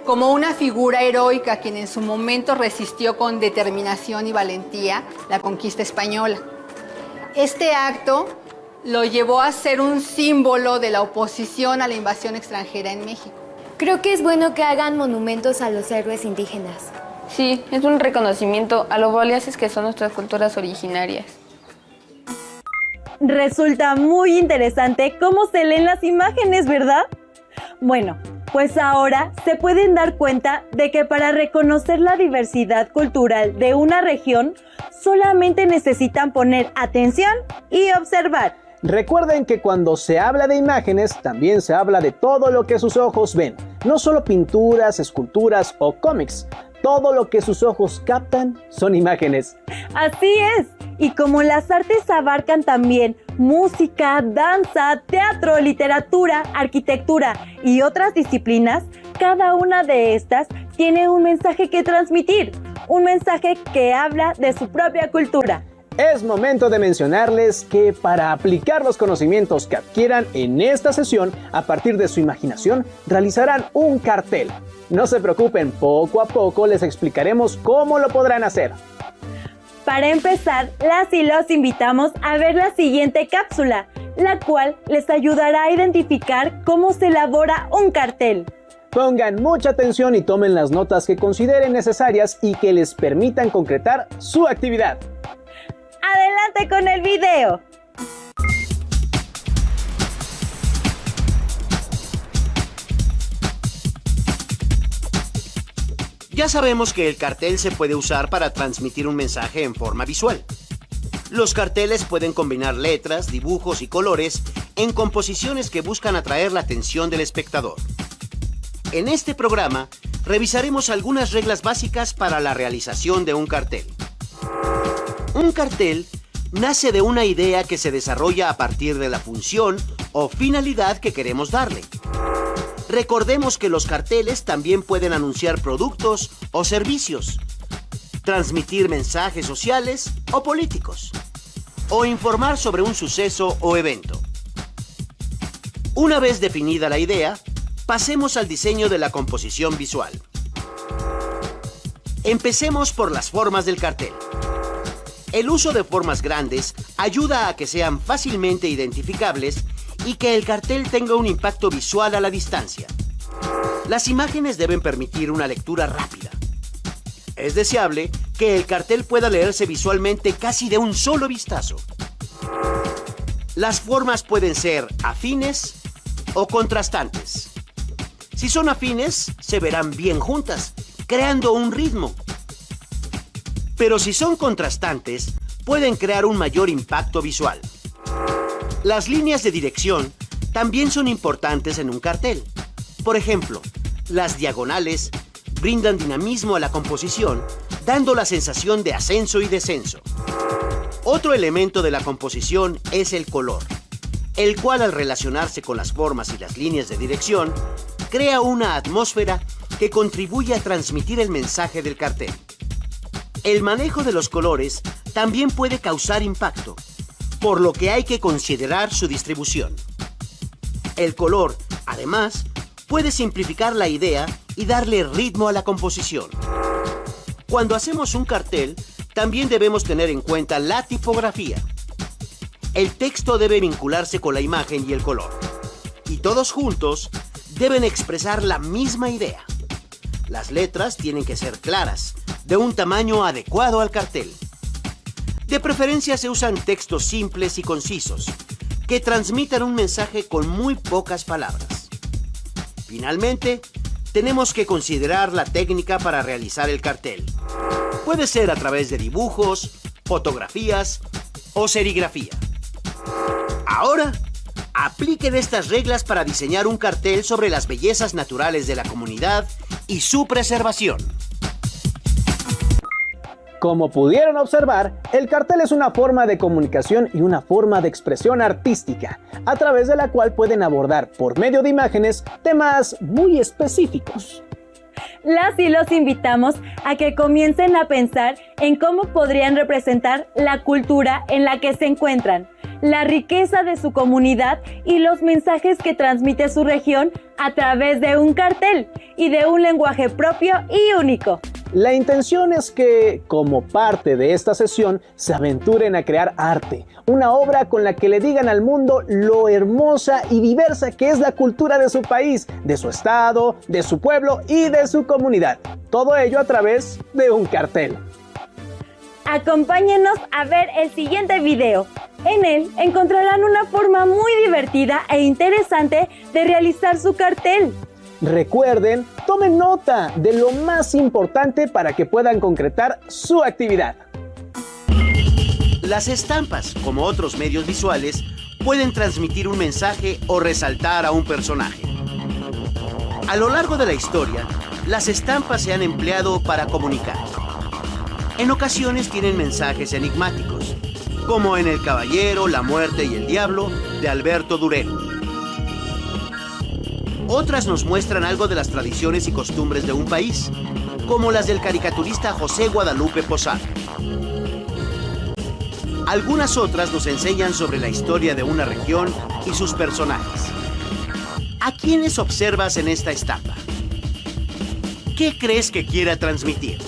como una figura heroica quien en su momento resistió con determinación y valentía la conquista española. Este acto lo llevó a ser un símbolo de la oposición a la invasión extranjera en México. Creo que es bueno que hagan monumentos a los héroes indígenas. Sí, es un reconocimiento a lo valiosas que son nuestras culturas originarias. Resulta muy interesante cómo se leen las imágenes, ¿verdad? Bueno, pues ahora se pueden dar cuenta de que para reconocer la diversidad cultural de una región, solamente necesitan poner atención y observar. Recuerden que cuando se habla de imágenes, también se habla de todo lo que sus ojos ven. No solo pinturas, esculturas o cómics. Todo lo que sus ojos captan son imágenes. Así es. Y como las artes abarcan también música, danza, teatro, literatura, arquitectura y otras disciplinas, cada una de estas tiene un mensaje que transmitir, un mensaje que habla de su propia cultura. Es momento de mencionarles que para aplicar los conocimientos que adquieran en esta sesión, a partir de su imaginación, realizarán un cartel. No se preocupen, poco a poco les explicaremos cómo lo podrán hacer. Para empezar, las y los invitamos a ver la siguiente cápsula, la cual les ayudará a identificar cómo se elabora un cartel. Pongan mucha atención y tomen las notas que consideren necesarias y que les permitan concretar su actividad. ¡Adelante con el video! Ya sabemos que el cartel se puede usar para transmitir un mensaje en forma visual. Los carteles pueden combinar letras, dibujos y colores en composiciones que buscan atraer la atención del espectador. En este programa revisaremos algunas reglas básicas para la realización de un cartel. Un cartel nace de una idea que se desarrolla a partir de la función o finalidad que queremos darle. Recordemos que los carteles también pueden anunciar productos o servicios, transmitir mensajes sociales o políticos, o informar sobre un suceso o evento. Una vez definida la idea, pasemos al diseño de la composición visual. Empecemos por las formas del cartel. El uso de formas grandes ayuda a que sean fácilmente identificables y que el cartel tenga un impacto visual a la distancia. Las imágenes deben permitir una lectura rápida. Es deseable que el cartel pueda leerse visualmente casi de un solo vistazo. Las formas pueden ser afines o contrastantes. Si son afines, se verán bien juntas, creando un ritmo. Pero si son contrastantes, pueden crear un mayor impacto visual. Las líneas de dirección también son importantes en un cartel. Por ejemplo, las diagonales brindan dinamismo a la composición, dando la sensación de ascenso y descenso. Otro elemento de la composición es el color, el cual al relacionarse con las formas y las líneas de dirección, crea una atmósfera que contribuye a transmitir el mensaje del cartel. El manejo de los colores también puede causar impacto, por lo que hay que considerar su distribución. El color, además, puede simplificar la idea y darle ritmo a la composición. Cuando hacemos un cartel, también debemos tener en cuenta la tipografía. El texto debe vincularse con la imagen y el color, y todos juntos deben expresar la misma idea. Las letras tienen que ser claras, de un tamaño adecuado al cartel. De preferencia se usan textos simples y concisos, que transmitan un mensaje con muy pocas palabras. Finalmente, tenemos que considerar la técnica para realizar el cartel. Puede ser a través de dibujos, fotografías o serigrafía. Ahora, apliquen estas reglas para diseñar un cartel sobre las bellezas naturales de la comunidad y su preservación. Como pudieron observar, el cartel es una forma de comunicación y una forma de expresión artística, a través de la cual pueden abordar, por medio de imágenes, temas muy específicos. Las y los invitamos a que comiencen a pensar en cómo podrían representar la cultura en la que se encuentran, la riqueza de su comunidad y los mensajes que transmite su región a través de un cartel y de un lenguaje propio y único. La intención es que, como parte de esta sesión, se aventuren a crear arte, una obra con la que le digan al mundo lo hermosa y diversa que es la cultura de su país, de su estado, de su pueblo y de su comunidad. Todo ello a través de un cartel. Acompáñenos a ver el siguiente video. En él encontrarán una forma muy divertida e interesante de realizar su cartel. Recuerden, tomen nota de lo más importante para que puedan concretar su actividad. Las estampas, como otros medios visuales, pueden transmitir un mensaje o resaltar a un personaje. A lo largo de la historia, las estampas se han empleado para comunicar. En ocasiones tienen mensajes enigmáticos, como en El Caballero, la Muerte y el Diablo, de Alberto Durero. Otras nos muestran algo de las tradiciones y costumbres de un país, como las del caricaturista José Guadalupe Posada. Algunas otras nos enseñan sobre la historia de una región y sus personajes. ¿A quiénes observas en esta estampa? ¿Qué crees que quiera transmitir?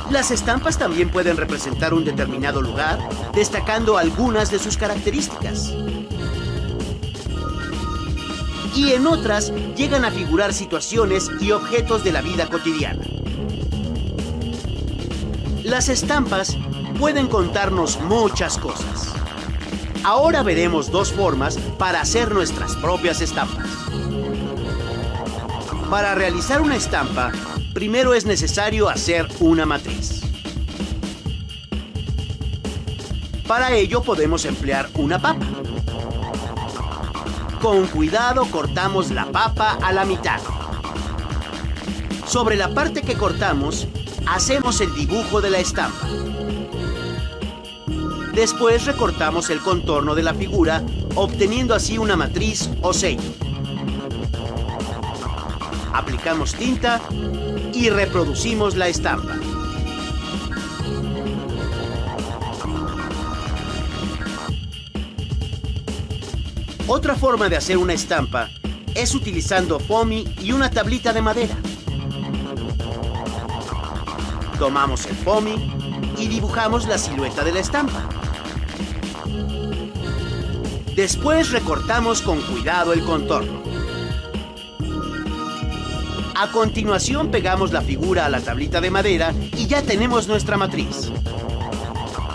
Las estampas también pueden representar un determinado lugar, destacando algunas de sus características. Y en otras llegan a figurar situaciones y objetos de la vida cotidiana. Las estampas pueden contarnos muchas cosas. Ahora veremos dos formas para hacer nuestras propias estampas. Para realizar una estampa, primero es necesario hacer una matriz. Para ello podemos emplear una papa. Con cuidado cortamos la papa a la mitad. Sobre la parte que cortamos, hacemos el dibujo de la estampa. Después recortamos el contorno de la figura, obteniendo así una matriz o sello. Aplicamos tinta y reproducimos la estampa. Otra forma de hacer una estampa es utilizando foamy y una tablita de madera. Tomamos el foamy y dibujamos la silueta de la estampa. Después recortamos con cuidado el contorno. A continuación pegamos la figura a la tablita de madera y ya tenemos nuestra matriz.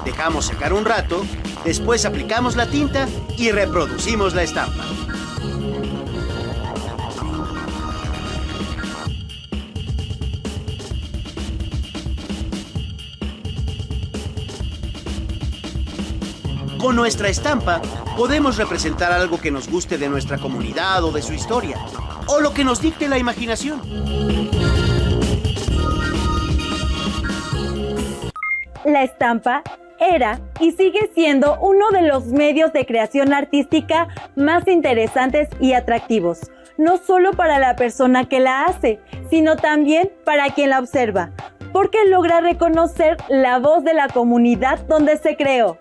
Dejamos secar un rato, después aplicamos la tinta y reproducimos la estampa. Con nuestra estampa podemos representar algo que nos guste de nuestra comunidad o de su historia, o lo que nos dicte la imaginación. La estampa era y sigue siendo uno de los medios de creación artística más interesantes y atractivos, no solo para la persona que la hace, sino también para quien la observa, porque logra reconocer la voz de la comunidad donde se creó.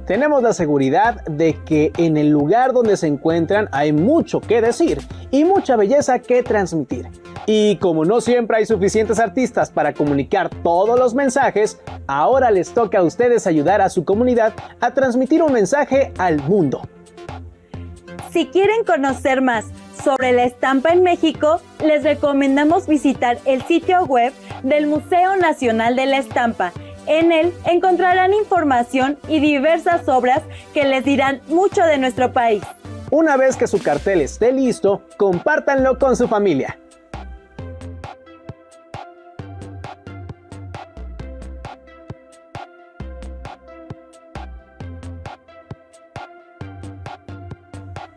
Tenemos la seguridad de que en el lugar donde se encuentran hay mucho que decir y mucha belleza que transmitir. Y como no siempre hay suficientes artistas para comunicar todos los mensajes, ahora les toca a ustedes ayudar a su comunidad a transmitir un mensaje al mundo. Si quieren conocer más sobre la estampa en México, les recomendamos visitar el sitio web del Museo Nacional de la Estampa. En él encontrarán información y diversas obras que les dirán mucho de nuestro país. Una vez que su cartel esté listo, compártanlo con su familia.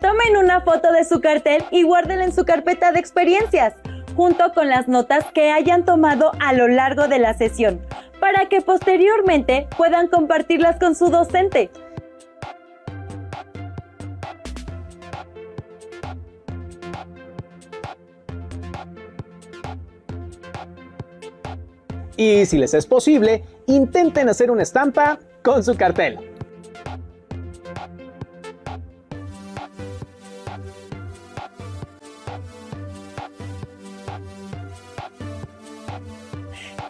Tomen una foto de su cartel y guárdenla en su carpeta de experiencias, junto con las notas que hayan tomado a lo largo de la sesión, para que posteriormente puedan compartirlas con su docente. Y si les es posible, intenten hacer una estampa con su cartel.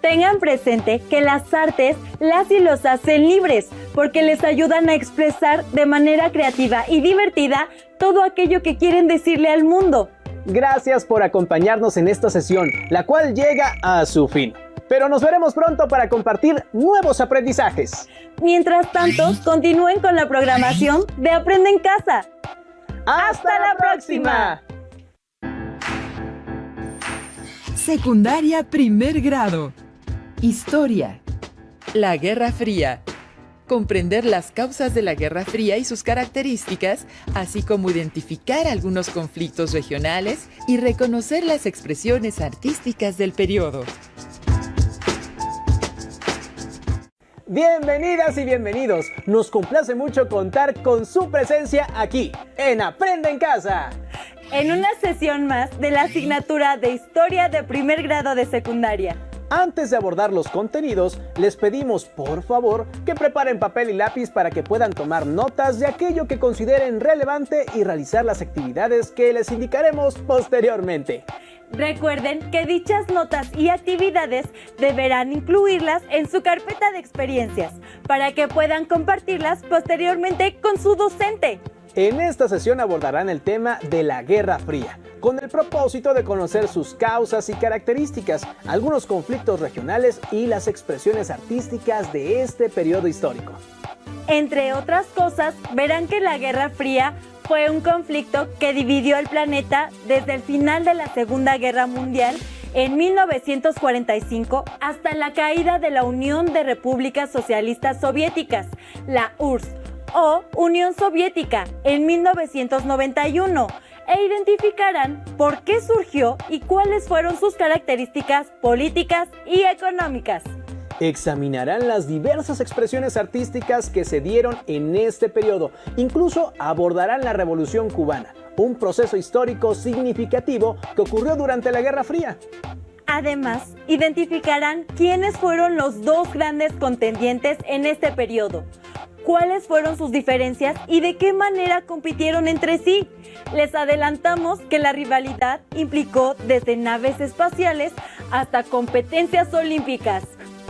Tengan presente que las artes las y los hacen libres, porque les ayudan a expresar de manera creativa y divertida todo aquello que quieren decirle al mundo. Gracias por acompañarnos en esta sesión, la cual llega a su fin. Pero nos veremos pronto para compartir nuevos aprendizajes. Mientras tanto, continúen con la programación de Aprende en Casa. ¡Hasta la próxima! Secundaria primer grado. Historia. La Guerra Fría. Comprender las causas de la Guerra Fría y sus características, así como identificar algunos conflictos regionales y reconocer las expresiones artísticas del periodo. Bienvenidas y bienvenidos. Nos complace mucho contar con su presencia aquí, en Aprende en Casa. En una sesión más de la asignatura de Historia de primer grado de secundaria. Antes de abordar los contenidos, les pedimos por favor que preparen papel y lápiz para que puedan tomar notas de aquello que consideren relevante y realizar las actividades que les indicaremos posteriormente. Recuerden que dichas notas y actividades deberán incluirlas en su carpeta de experiencias para que puedan compartirlas posteriormente con su docente. En esta sesión abordarán el tema de la Guerra Fría, con el propósito de conocer sus causas y características, algunos conflictos regionales y las expresiones artísticas de este periodo histórico. Entre otras cosas, verán que la Guerra Fría fue un conflicto que dividió el planeta desde el final de la Segunda Guerra Mundial en 1945 hasta la caída de la Unión de Repúblicas Socialistas Soviéticas, la URSS, o Unión Soviética, en 1991, e identificarán por qué surgió y cuáles fueron sus características políticas y económicas. Examinarán las diversas expresiones artísticas que se dieron en este periodo. Incluso abordarán la Revolución Cubana, un proceso histórico significativo que ocurrió durante la Guerra Fría. Además, identificarán quiénes fueron los dos grandes contendientes en este periodo, cuáles fueron sus diferencias y de qué manera compitieron entre sí. Les adelantamos que la rivalidad implicó desde naves espaciales hasta competencias olímpicas.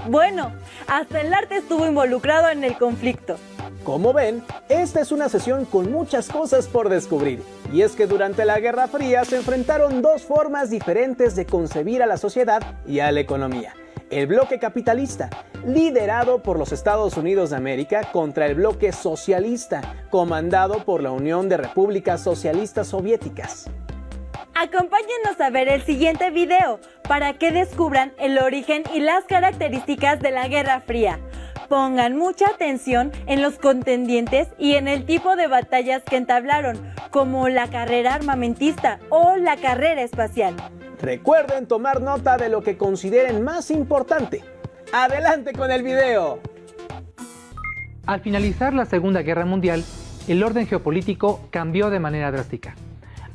Bueno, hasta el arte estuvo involucrado en el conflicto. Como ven, esta es una sesión con muchas cosas por descubrir. Y es que durante la Guerra Fría se enfrentaron dos formas diferentes de concebir a la sociedad y a la economía. El bloque capitalista, liderado por los Estados Unidos de América, contra el bloque socialista, comandado por la Unión de Repúblicas Socialistas Soviéticas. Acompáñenos a ver el siguiente video para que descubran el origen y las características de la Guerra Fría. Pongan mucha atención en los contendientes y en el tipo de batallas que entablaron, como la carrera armamentista o la carrera espacial. Recuerden tomar nota de lo que consideren más importante. ¡Adelante con el video! Al finalizar la Segunda Guerra Mundial, el orden geopolítico cambió de manera drástica.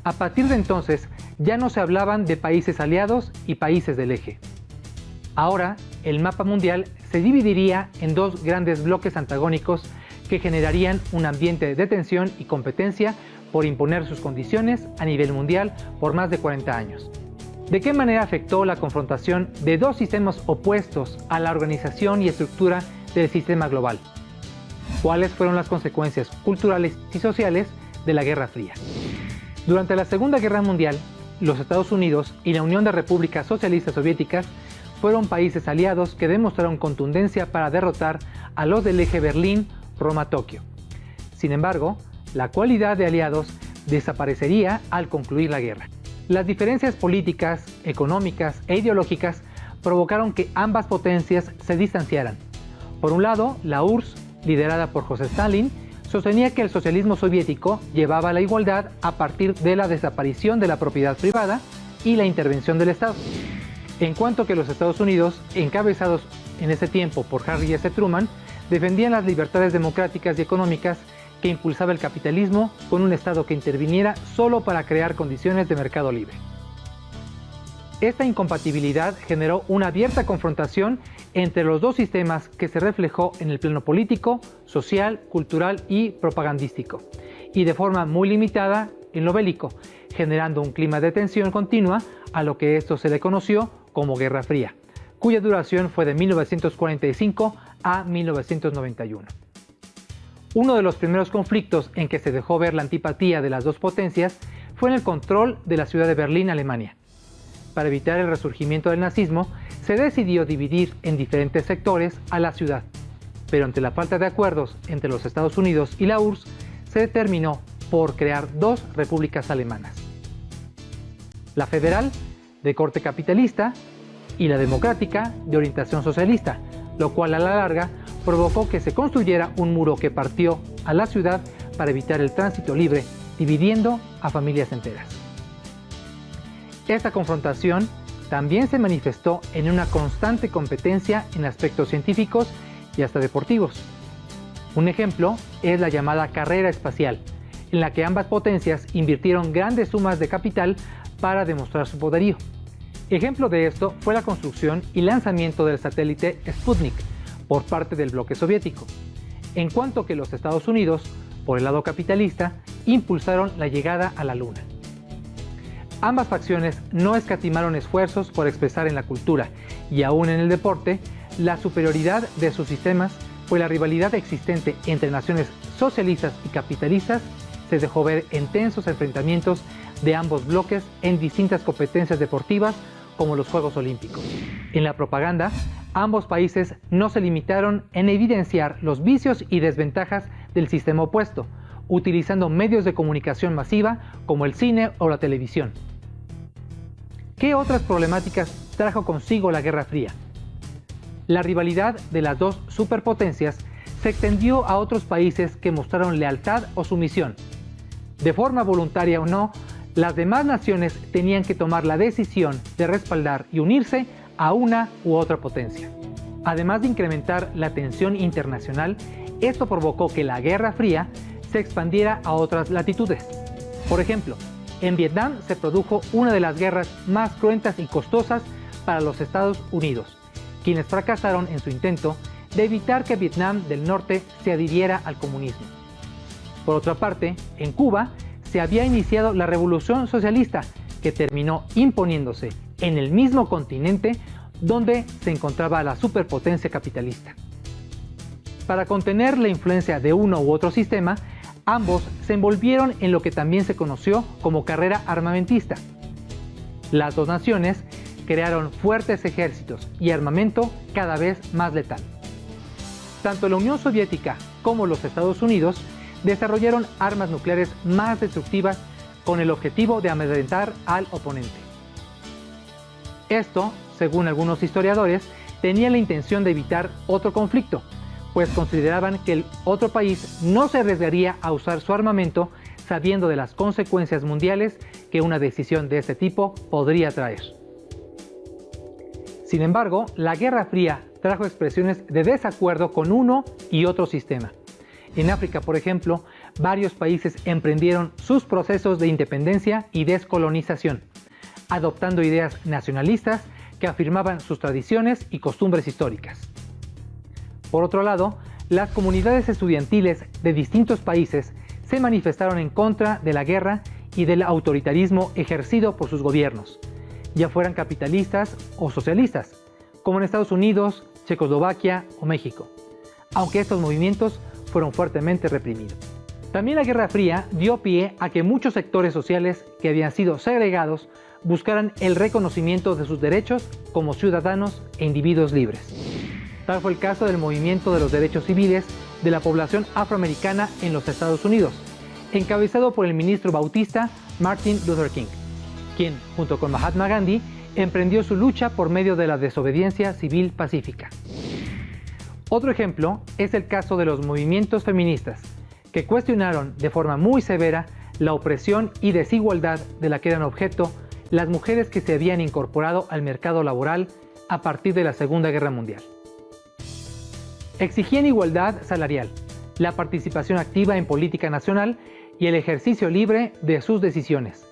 A partir de entonces, ya no se hablaban de países aliados y países del eje. Ahora, el mapa mundial se dividiría en dos grandes bloques antagónicos que generarían un ambiente de tensión y competencia por imponer sus condiciones a nivel mundial por más de 40 años. ¿De qué manera afectó la confrontación de dos sistemas opuestos a la organización y estructura del sistema global? ¿Cuáles fueron las consecuencias culturales y sociales de la Guerra Fría? Durante la Segunda Guerra Mundial, los Estados Unidos y la Unión de Repúblicas Socialistas Soviéticas fueron países aliados que demostraron contundencia para derrotar a los del eje Berlín-Roma-Tokio. Sin embargo, la cualidad de aliados desaparecería al concluir la guerra. Las diferencias políticas, económicas e ideológicas provocaron que ambas potencias se distanciaran. Por un lado, la URSS, liderada por José Stalin, sostenía que el socialismo soviético llevaba a la igualdad a partir de la desaparición de la propiedad privada y la intervención del Estado. En cuanto que los Estados Unidos, encabezados en ese tiempo por Harry S. Truman, defendían las libertades democráticas y económicas que impulsaba el capitalismo con un Estado que interviniera solo para crear condiciones de mercado libre. Esta incompatibilidad generó una abierta confrontación entre los dos sistemas que se reflejó en el plano político, social, cultural y propagandístico, y de forma muy limitada en lo bélico, generando un clima de tensión continua a lo que esto se le conoció como Guerra Fría, cuya duración fue de 1945 a 1991. Uno de los primeros conflictos en que se dejó ver la antipatía de las dos potencias fue en el control de la ciudad de Berlín, Alemania. Para evitar el resurgimiento del nazismo, se decidió dividir en diferentes sectores a la ciudad, pero ante la falta de acuerdos entre los Estados Unidos y la URSS, se determinó por crear dos repúblicas alemanas: la federal, de corte capitalista, y la democrática, de orientación socialista, lo cual a la larga provocó que se construyera un muro que partió a la ciudad para evitar el tránsito libre, dividiendo a familias enteras. Esta confrontación también se manifestó en una constante competencia en aspectos científicos y hasta deportivos. Un ejemplo es la llamada carrera espacial, en la que ambas potencias invirtieron grandes sumas de capital para demostrar su poderío. Ejemplo de esto fue la construcción y lanzamiento del satélite Sputnik por parte del bloque soviético, en cuanto que los Estados Unidos, por el lado capitalista, impulsaron la llegada a la Luna. Ambas facciones no escatimaron esfuerzos por expresar en la cultura y aún en el deporte la superioridad de sus sistemas, pues la rivalidad existente entre naciones socialistas y capitalistas se dejó ver en tensos enfrentamientos de ambos bloques en distintas competencias deportivas como los Juegos Olímpicos. En la propaganda, ambos países no se limitaron en evidenciar los vicios y desventajas del sistema opuesto, utilizando medios de comunicación masiva como el cine o la televisión. ¿Qué otras problemáticas trajo consigo la Guerra Fría. La rivalidad de las dos superpotencias se extendió a otros países que mostraron lealtad o sumisión. De forma voluntaria o no, las demás naciones tenían que tomar la decisión de respaldar y unirse a una u otra potencia. Además de incrementar la tensión internacional, esto provocó que la Guerra Fría se expandiera a otras latitudes. Por ejemplo, en Vietnam se produjo una de las guerras más cruentas y costosas para los Estados Unidos, quienes fracasaron en su intento de evitar que Vietnam del Norte se adhiriera al comunismo. Por otra parte, en Cuba se había iniciado la Revolución Socialista, que terminó imponiéndose en el mismo continente donde se encontraba la superpotencia capitalista. Para contener la influencia de uno u otro sistema, ambos se envolvieron en lo que también se conoció como carrera armamentista. Las dos naciones crearon fuertes ejércitos y armamento cada vez más letal. Tanto la Unión Soviética como los Estados Unidos desarrollaron armas nucleares más destructivas con el objetivo de amedrentar al oponente. Esto, según algunos historiadores, tenía la intención de evitar otro conflicto, pues consideraban que el otro país no se arriesgaría a usar su armamento sabiendo de las consecuencias mundiales que una decisión de este tipo podría traer. Sin embargo, la Guerra Fría trajo expresiones de desacuerdo con uno y otro sistema. En África, por ejemplo, varios países emprendieron sus procesos de independencia y descolonización, adoptando ideas nacionalistas que afirmaban sus tradiciones y costumbres históricas. Por otro lado, las comunidades estudiantiles de distintos países se manifestaron en contra de la guerra y del autoritarismo ejercido por sus gobiernos, ya fueran capitalistas o socialistas, como en Estados Unidos, Checoslovaquia o México, aunque estos movimientos fueron fuertemente reprimidos. También la Guerra Fría dio pie a que muchos sectores sociales que habían sido segregados buscaran el reconocimiento de sus derechos como ciudadanos e individuos libres. Tal fue el caso del movimiento de los derechos civiles de la población afroamericana en los Estados Unidos, encabezado por el ministro bautista Martin Luther King, quien, junto con Mahatma Gandhi, emprendió su lucha por medio de la desobediencia civil pacífica. Otro ejemplo es el caso de los movimientos feministas, que cuestionaron de forma muy severa la opresión y desigualdad de la que eran objeto las mujeres que se habían incorporado al mercado laboral a partir de la Segunda Guerra Mundial. Exigían igualdad salarial, la participación activa en política nacional y el ejercicio libre de sus decisiones.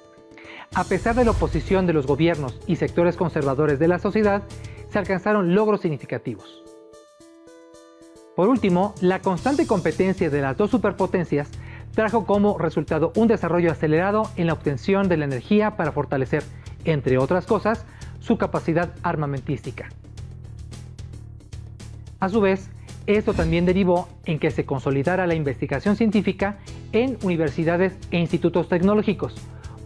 A pesar de la oposición de los gobiernos y sectores conservadores de la sociedad, se alcanzaron logros significativos. Por último, la constante competencia de las dos superpotencias trajo como resultado un desarrollo acelerado en la obtención de la energía para fortalecer, entre otras cosas, su capacidad armamentística. A su vez, esto también derivó en que se consolidara la investigación científica en universidades e institutos tecnológicos,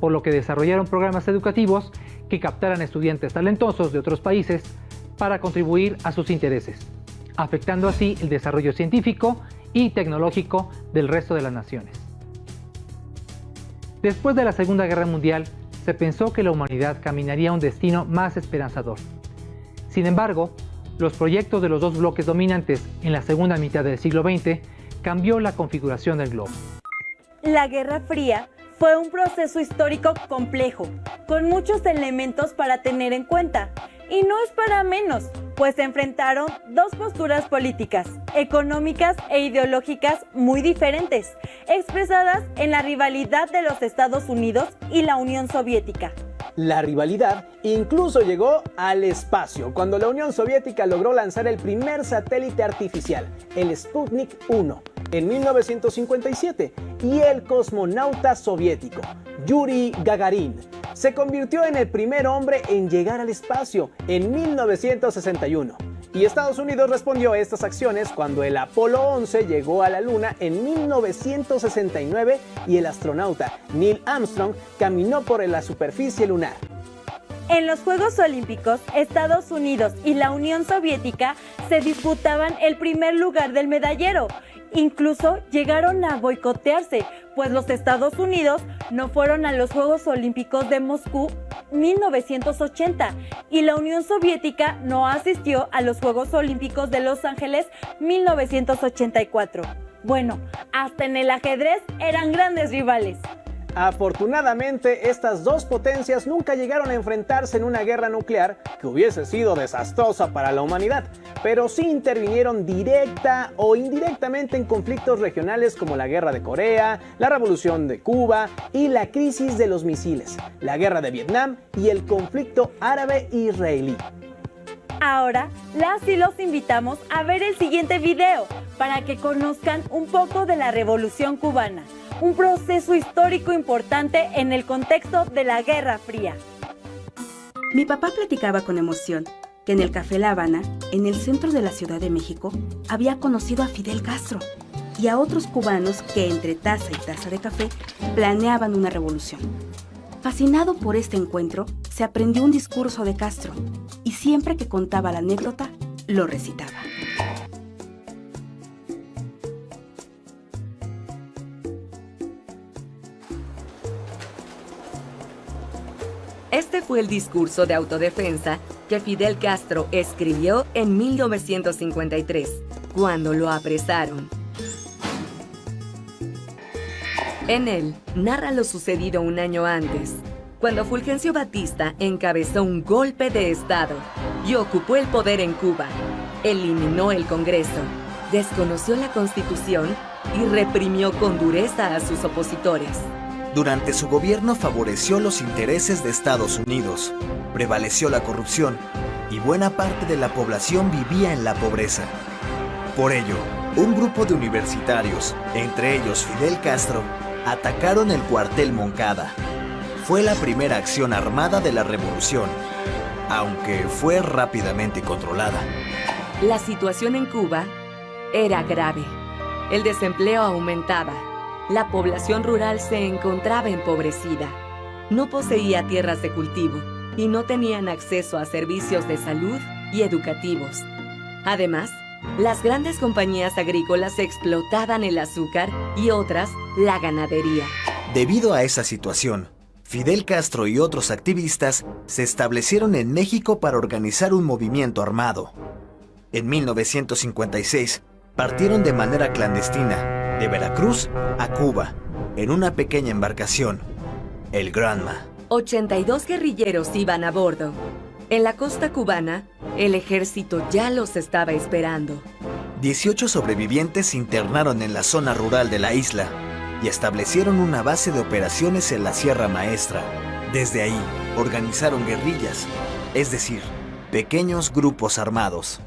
por lo que desarrollaron programas educativos que captaran estudiantes talentosos de otros países para contribuir a sus intereses, afectando así el desarrollo científico y tecnológico del resto de las naciones. Después de la Segunda Guerra Mundial, se pensó que la humanidad caminaría a un destino más esperanzador. Sin embargo, los proyectos de los dos bloques dominantes en la segunda mitad del siglo XX cambió la configuración del globo. La Guerra Fría fue un proceso histórico complejo, con muchos elementos para tener en cuenta. Y no es para menos, pues se enfrentaron dos posturas políticas, económicas e ideológicas muy diferentes, expresadas en la rivalidad de los Estados Unidos y la Unión Soviética. La rivalidad incluso llegó al espacio, cuando la Unión Soviética logró lanzar el primer satélite artificial, el Sputnik 1, en 1957, y el cosmonauta soviético, Yuri Gagarin, se convirtió en el primer hombre en llegar al espacio en 1961. Y Estados Unidos respondió a estas acciones cuando el Apolo 11 llegó a la Luna en 1969 y el astronauta Neil Armstrong caminó por la superficie lunar. En los Juegos Olímpicos, Estados Unidos y la Unión Soviética se disputaban el primer lugar del medallero. Incluso llegaron a boicotearse, pues los Estados Unidos no fueron a los Juegos Olímpicos de Moscú 1980 y la Unión Soviética no asistió a los Juegos Olímpicos de Los Ángeles 1984. Bueno, hasta en el ajedrez eran grandes rivales. Afortunadamente, estas dos potencias nunca llegaron a enfrentarse en una guerra nuclear que hubiese sido desastrosa para la humanidad, pero sí intervinieron directa o indirectamente en conflictos regionales como la Guerra de Corea, la Revolución de Cuba y la crisis de los misiles, la Guerra de Vietnam y el conflicto árabe-israelí. Ahora, las y los invitamos a ver el siguiente video para que conozcan un poco de la Revolución Cubana, un proceso histórico importante en el contexto de la Guerra Fría. Mi papá platicaba con emoción que en el Café La Habana, en el centro de la Ciudad de México, había conocido a Fidel Castro y a otros cubanos que entre taza y taza de café planeaban una revolución. Fascinado por este encuentro, se aprendió un discurso de Castro y siempre que contaba la anécdota, lo recitaba. Este fue el discurso de autodefensa que Fidel Castro escribió en 1953, cuando lo apresaron. En él, narra lo sucedido un año antes, cuando Fulgencio Batista encabezó un golpe de Estado y ocupó el poder en Cuba, eliminó el Congreso, desconoció la Constitución y reprimió con dureza a sus opositores. Durante su gobierno favoreció los intereses de Estados Unidos, prevaleció la corrupción y buena parte de la población vivía en la pobreza. Por ello, un grupo de universitarios, entre ellos Fidel Castro, atacaron el cuartel Moncada. Fue la primera acción armada de la revolución, aunque fue rápidamente controlada. La situación en Cuba era grave. El desempleo aumentaba. La población rural se encontraba empobrecida. No poseía tierras de cultivo y no tenían acceso a servicios de salud y educativos. Además, las grandes compañías agrícolas explotaban el azúcar y otras la ganadería. Debido a esa situación, Fidel Castro y otros activistas se establecieron en México para organizar un movimiento armado. En 1956, partieron de manera clandestina de Veracruz a Cuba, en una pequeña embarcación, el Granma. 82 guerrilleros iban a bordo. En la costa cubana, el ejército ya los estaba esperando. 18 sobrevivientes se internaron en la zona rural de la isla y establecieron una base de operaciones en la Sierra Maestra. Desde ahí, organizaron guerrillas, es decir, pequeños grupos armados.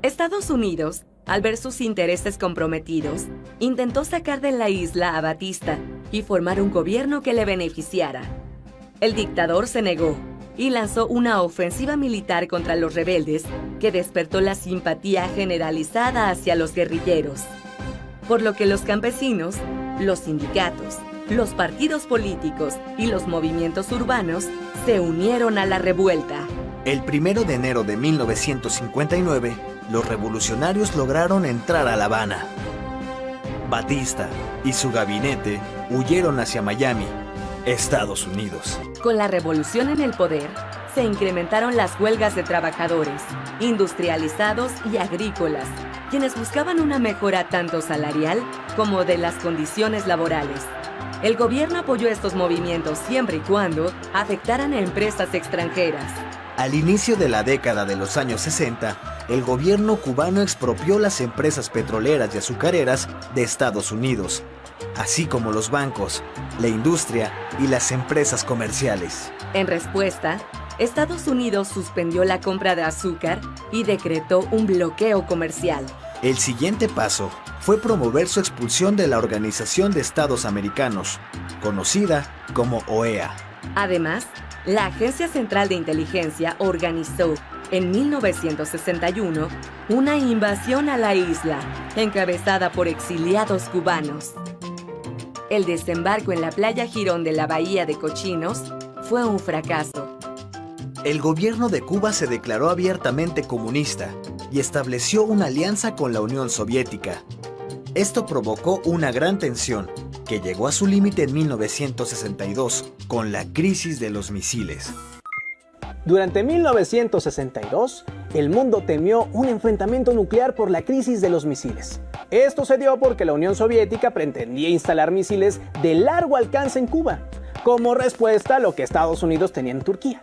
Estados Unidos, al ver sus intereses comprometidos, intentó sacar de la isla a Batista y formar un gobierno que le beneficiara. El dictador se negó y lanzó una ofensiva militar contra los rebeldes que despertó la simpatía generalizada hacia los guerrilleros. Por lo que los campesinos, los sindicatos, los partidos políticos y los movimientos urbanos se unieron a la revuelta. El 1 de enero de 1959, los revolucionarios lograron entrar a La Habana. Batista y su gabinete huyeron hacia Miami, Estados Unidos. Con la revolución en el poder, se incrementaron las huelgas de trabajadores, industrializados y agrícolas, quienes buscaban una mejora tanto salarial como de las condiciones laborales. El gobierno apoyó estos movimientos siempre y cuando afectaran a empresas extranjeras. Al inicio de la década de los años 60, el gobierno cubano expropió las empresas petroleras y azucareras de Estados Unidos, así como los bancos, la industria y las empresas comerciales. En respuesta, Estados Unidos suspendió la compra de azúcar y decretó un bloqueo comercial. El siguiente paso fue promover su expulsión de la Organización de Estados Americanos, conocida como OEA. Además, la Agencia Central de Inteligencia organizó, en 1961, una invasión a la isla, encabezada por exiliados cubanos. El desembarco en la playa Girón de la Bahía de Cochinos fue un fracaso. El gobierno de Cuba se declaró abiertamente comunista y estableció una alianza con la Unión Soviética. Esto provocó una gran tensión que llegó a su límite en 1962 con la crisis de los misiles. Durante 1962, el mundo temió un enfrentamiento nuclear por la crisis de los misiles. Esto se dio porque la Unión Soviética pretendía instalar misiles de largo alcance en Cuba, como respuesta a lo que Estados Unidos tenía en Turquía.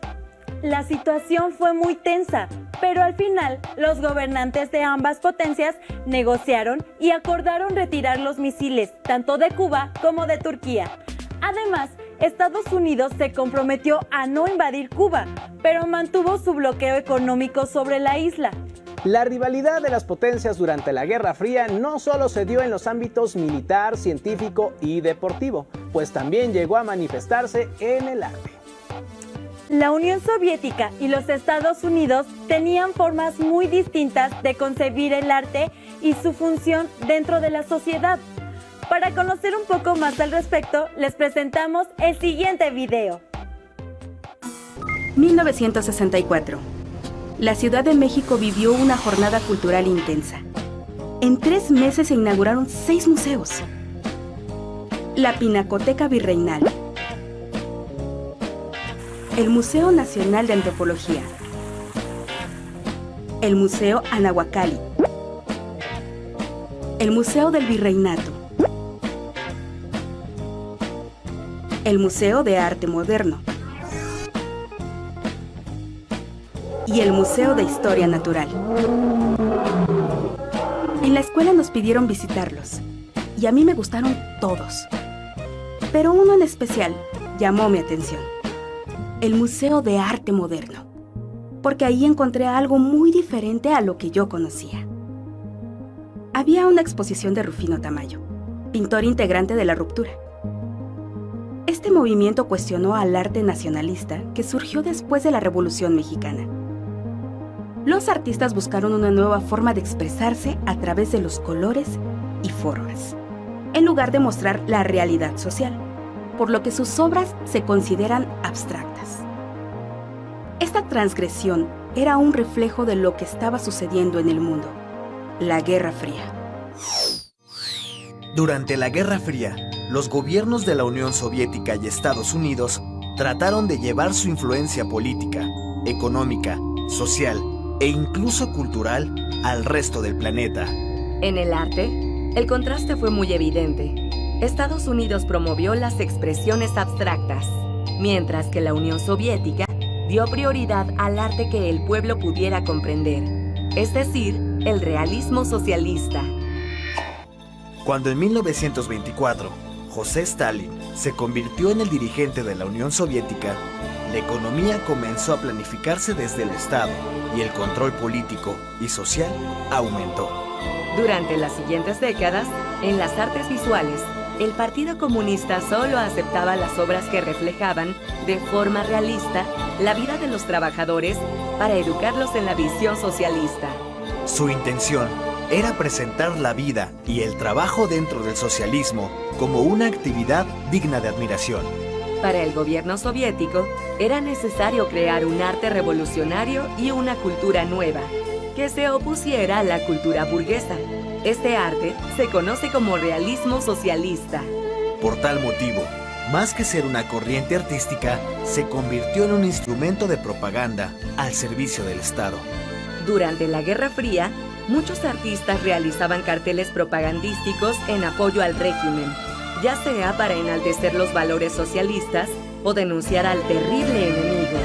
La situación fue muy tensa, pero al final los gobernantes de ambas potencias negociaron y acordaron retirar los misiles, tanto de Cuba como de Turquía. Además, Estados Unidos se comprometió a no invadir Cuba, pero mantuvo su bloqueo económico sobre la isla. La rivalidad de las potencias durante la Guerra Fría no solo se dio en los ámbitos militar, científico y deportivo, pues también llegó a manifestarse en el arte. La Unión Soviética y los Estados Unidos tenían formas muy distintas de concebir el arte y su función dentro de la sociedad. Para conocer un poco más al respecto, les presentamos el siguiente video. 1964. La Ciudad de México vivió una jornada cultural intensa. En 3 meses se inauguraron 6 museos. La Pinacoteca Virreinal, el Museo Nacional de Antropología, el Museo Anahuacalli, el Museo del Virreinato, el Museo de Arte Moderno y el Museo de Historia Natural. En la escuela nos pidieron visitarlos y a mí me gustaron todos, pero uno en especial llamó mi atención: el Museo de Arte Moderno, porque ahí encontré algo muy diferente a lo que yo conocía. Había una exposición de Rufino Tamayo, pintor integrante de La Ruptura. Este movimiento cuestionó al arte nacionalista que surgió después de la Revolución Mexicana. Los artistas buscaron una nueva forma de expresarse a través de los colores y formas, en lugar de mostrar la realidad social, por lo que sus obras se consideran abstractas. Esta transgresión era un reflejo de lo que estaba sucediendo en el mundo: la Guerra Fría. Durante la Guerra Fría, los gobiernos de la Unión Soviética y Estados Unidos trataron de llevar su influencia política, económica, social e incluso cultural al resto del planeta. En el arte, el contraste fue muy evidente. Estados Unidos promovió las expresiones abstractas, mientras que la Unión Soviética dio prioridad al arte que el pueblo pudiera comprender, es decir, el realismo socialista. Cuando en 1924 José Stalin se convirtió en el dirigente de la Unión Soviética, la economía comenzó a planificarse desde el Estado y el control político y social aumentó. Durante las siguientes décadas, en las artes visuales, el Partido Comunista solo aceptaba las obras que reflejaban de forma realista la vida de los trabajadores para educarlos en la visión socialista. Su intención era presentar la vida y el trabajo dentro del socialismo como una actividad digna de admiración. Para el gobierno soviético, era necesario crear un arte revolucionario y una cultura nueva, que se opusiera a la cultura burguesa. Este arte se conoce como realismo socialista. Por tal motivo, más que ser una corriente artística, se convirtió en un instrumento de propaganda al servicio del Estado. Durante la Guerra Fría, muchos artistas realizaban carteles propagandísticos en apoyo al régimen, ya sea para enaltecer los valores socialistas o denunciar al terrible enemigo,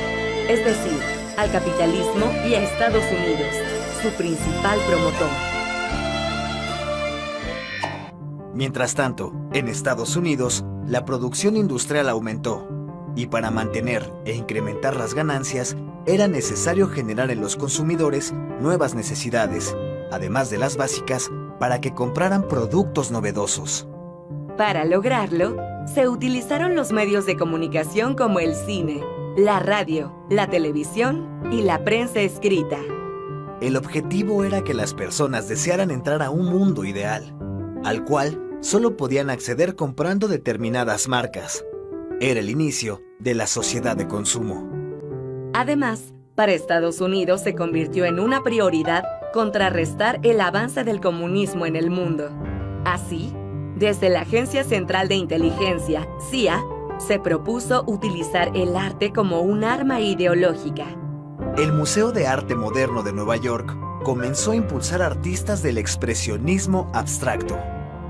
es decir, al capitalismo y a Estados Unidos, su principal promotor. Mientras tanto, en Estados Unidos, la producción industrial aumentó, y para mantener e incrementar las ganancias, era necesario generar en los consumidores nuevas necesidades, además de las básicas, para que compraran productos novedosos. Para lograrlo, se utilizaron los medios de comunicación como el cine, la radio, la televisión y la prensa escrita. El objetivo era que las personas desearan entrar a un mundo ideal, al cual solo podían acceder comprando determinadas marcas. Era el inicio de la sociedad de consumo. Además, para Estados Unidos se convirtió en una prioridad contrarrestar el avance del comunismo en el mundo. Así, Desde la Agencia Central de Inteligencia, CIA, se propuso utilizar el arte como un arma ideológica. El Museo de Arte Moderno de Nueva York comenzó a impulsar artistas del expresionismo abstracto.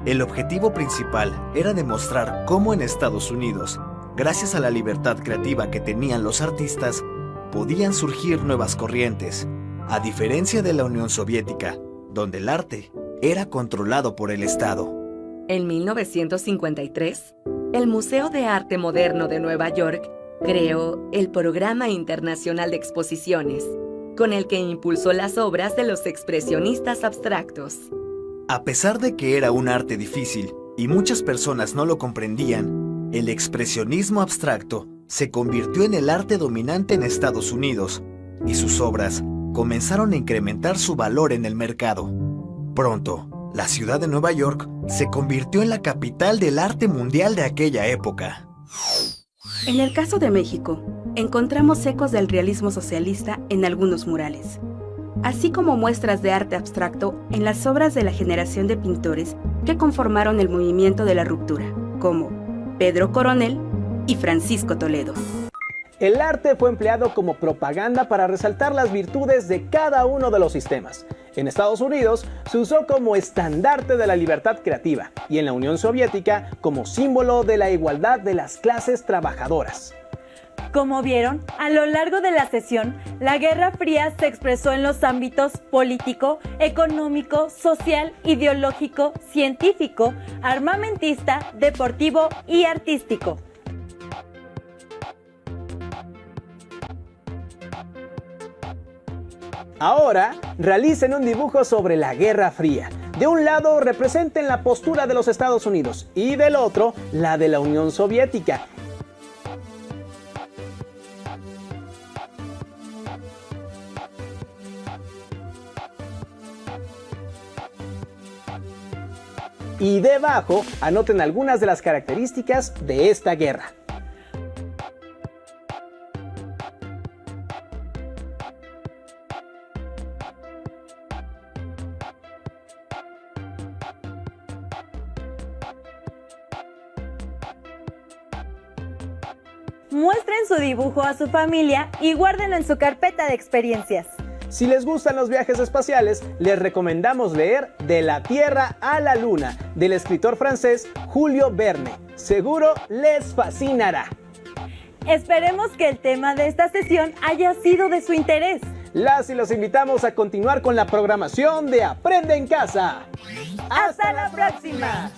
El objetivo principal era demostrar cómo en Estados Unidos, gracias a la libertad creativa que tenían los artistas, podían surgir nuevas corrientes, a diferencia de la Unión Soviética, donde el arte era controlado por el Estado. En 1953, el Museo de Arte Moderno de Nueva York creó el Programa Internacional de Exposiciones, con el que impulsó las obras de los expresionistas abstractos. A pesar de que era un arte difícil y muchas personas no lo comprendían, el expresionismo abstracto se convirtió en el arte dominante en Estados Unidos y sus obras comenzaron a incrementar su valor en el mercado. Pronto, la ciudad de Nueva York se convirtió en la capital del arte mundial de aquella época. En el caso de México, encontramos ecos del realismo socialista en algunos murales, así como muestras de arte abstracto en las obras de la generación de pintores que conformaron el movimiento de la ruptura, como Pedro Coronel y Francisco Toledo. El arte fue empleado como propaganda para resaltar las virtudes de cada uno de los sistemas. En Estados Unidos se usó como estandarte de la libertad creativa y en la Unión Soviética como símbolo de la igualdad de las clases trabajadoras. Como vieron, a lo largo de la sesión, la Guerra Fría se expresó en los ámbitos político, económico, social, ideológico, científico, armamentista, deportivo y artístico. Ahora, realicen un dibujo sobre la Guerra Fría. De un lado representen la postura de los Estados Unidos y del otro la de la Unión Soviética. Y debajo anoten algunas de las características de esta guerra. Muestren su dibujo a su familia y guárdenlo en su carpeta de experiencias. Si les gustan los viajes espaciales, les recomendamos leer De la Tierra a la Luna, del escritor francés Julio Verne. Seguro les fascinará. Esperemos que el tema de esta sesión haya sido de su interés. Las y los invitamos a continuar con la programación de Aprende en Casa. ¡Hasta la próxima!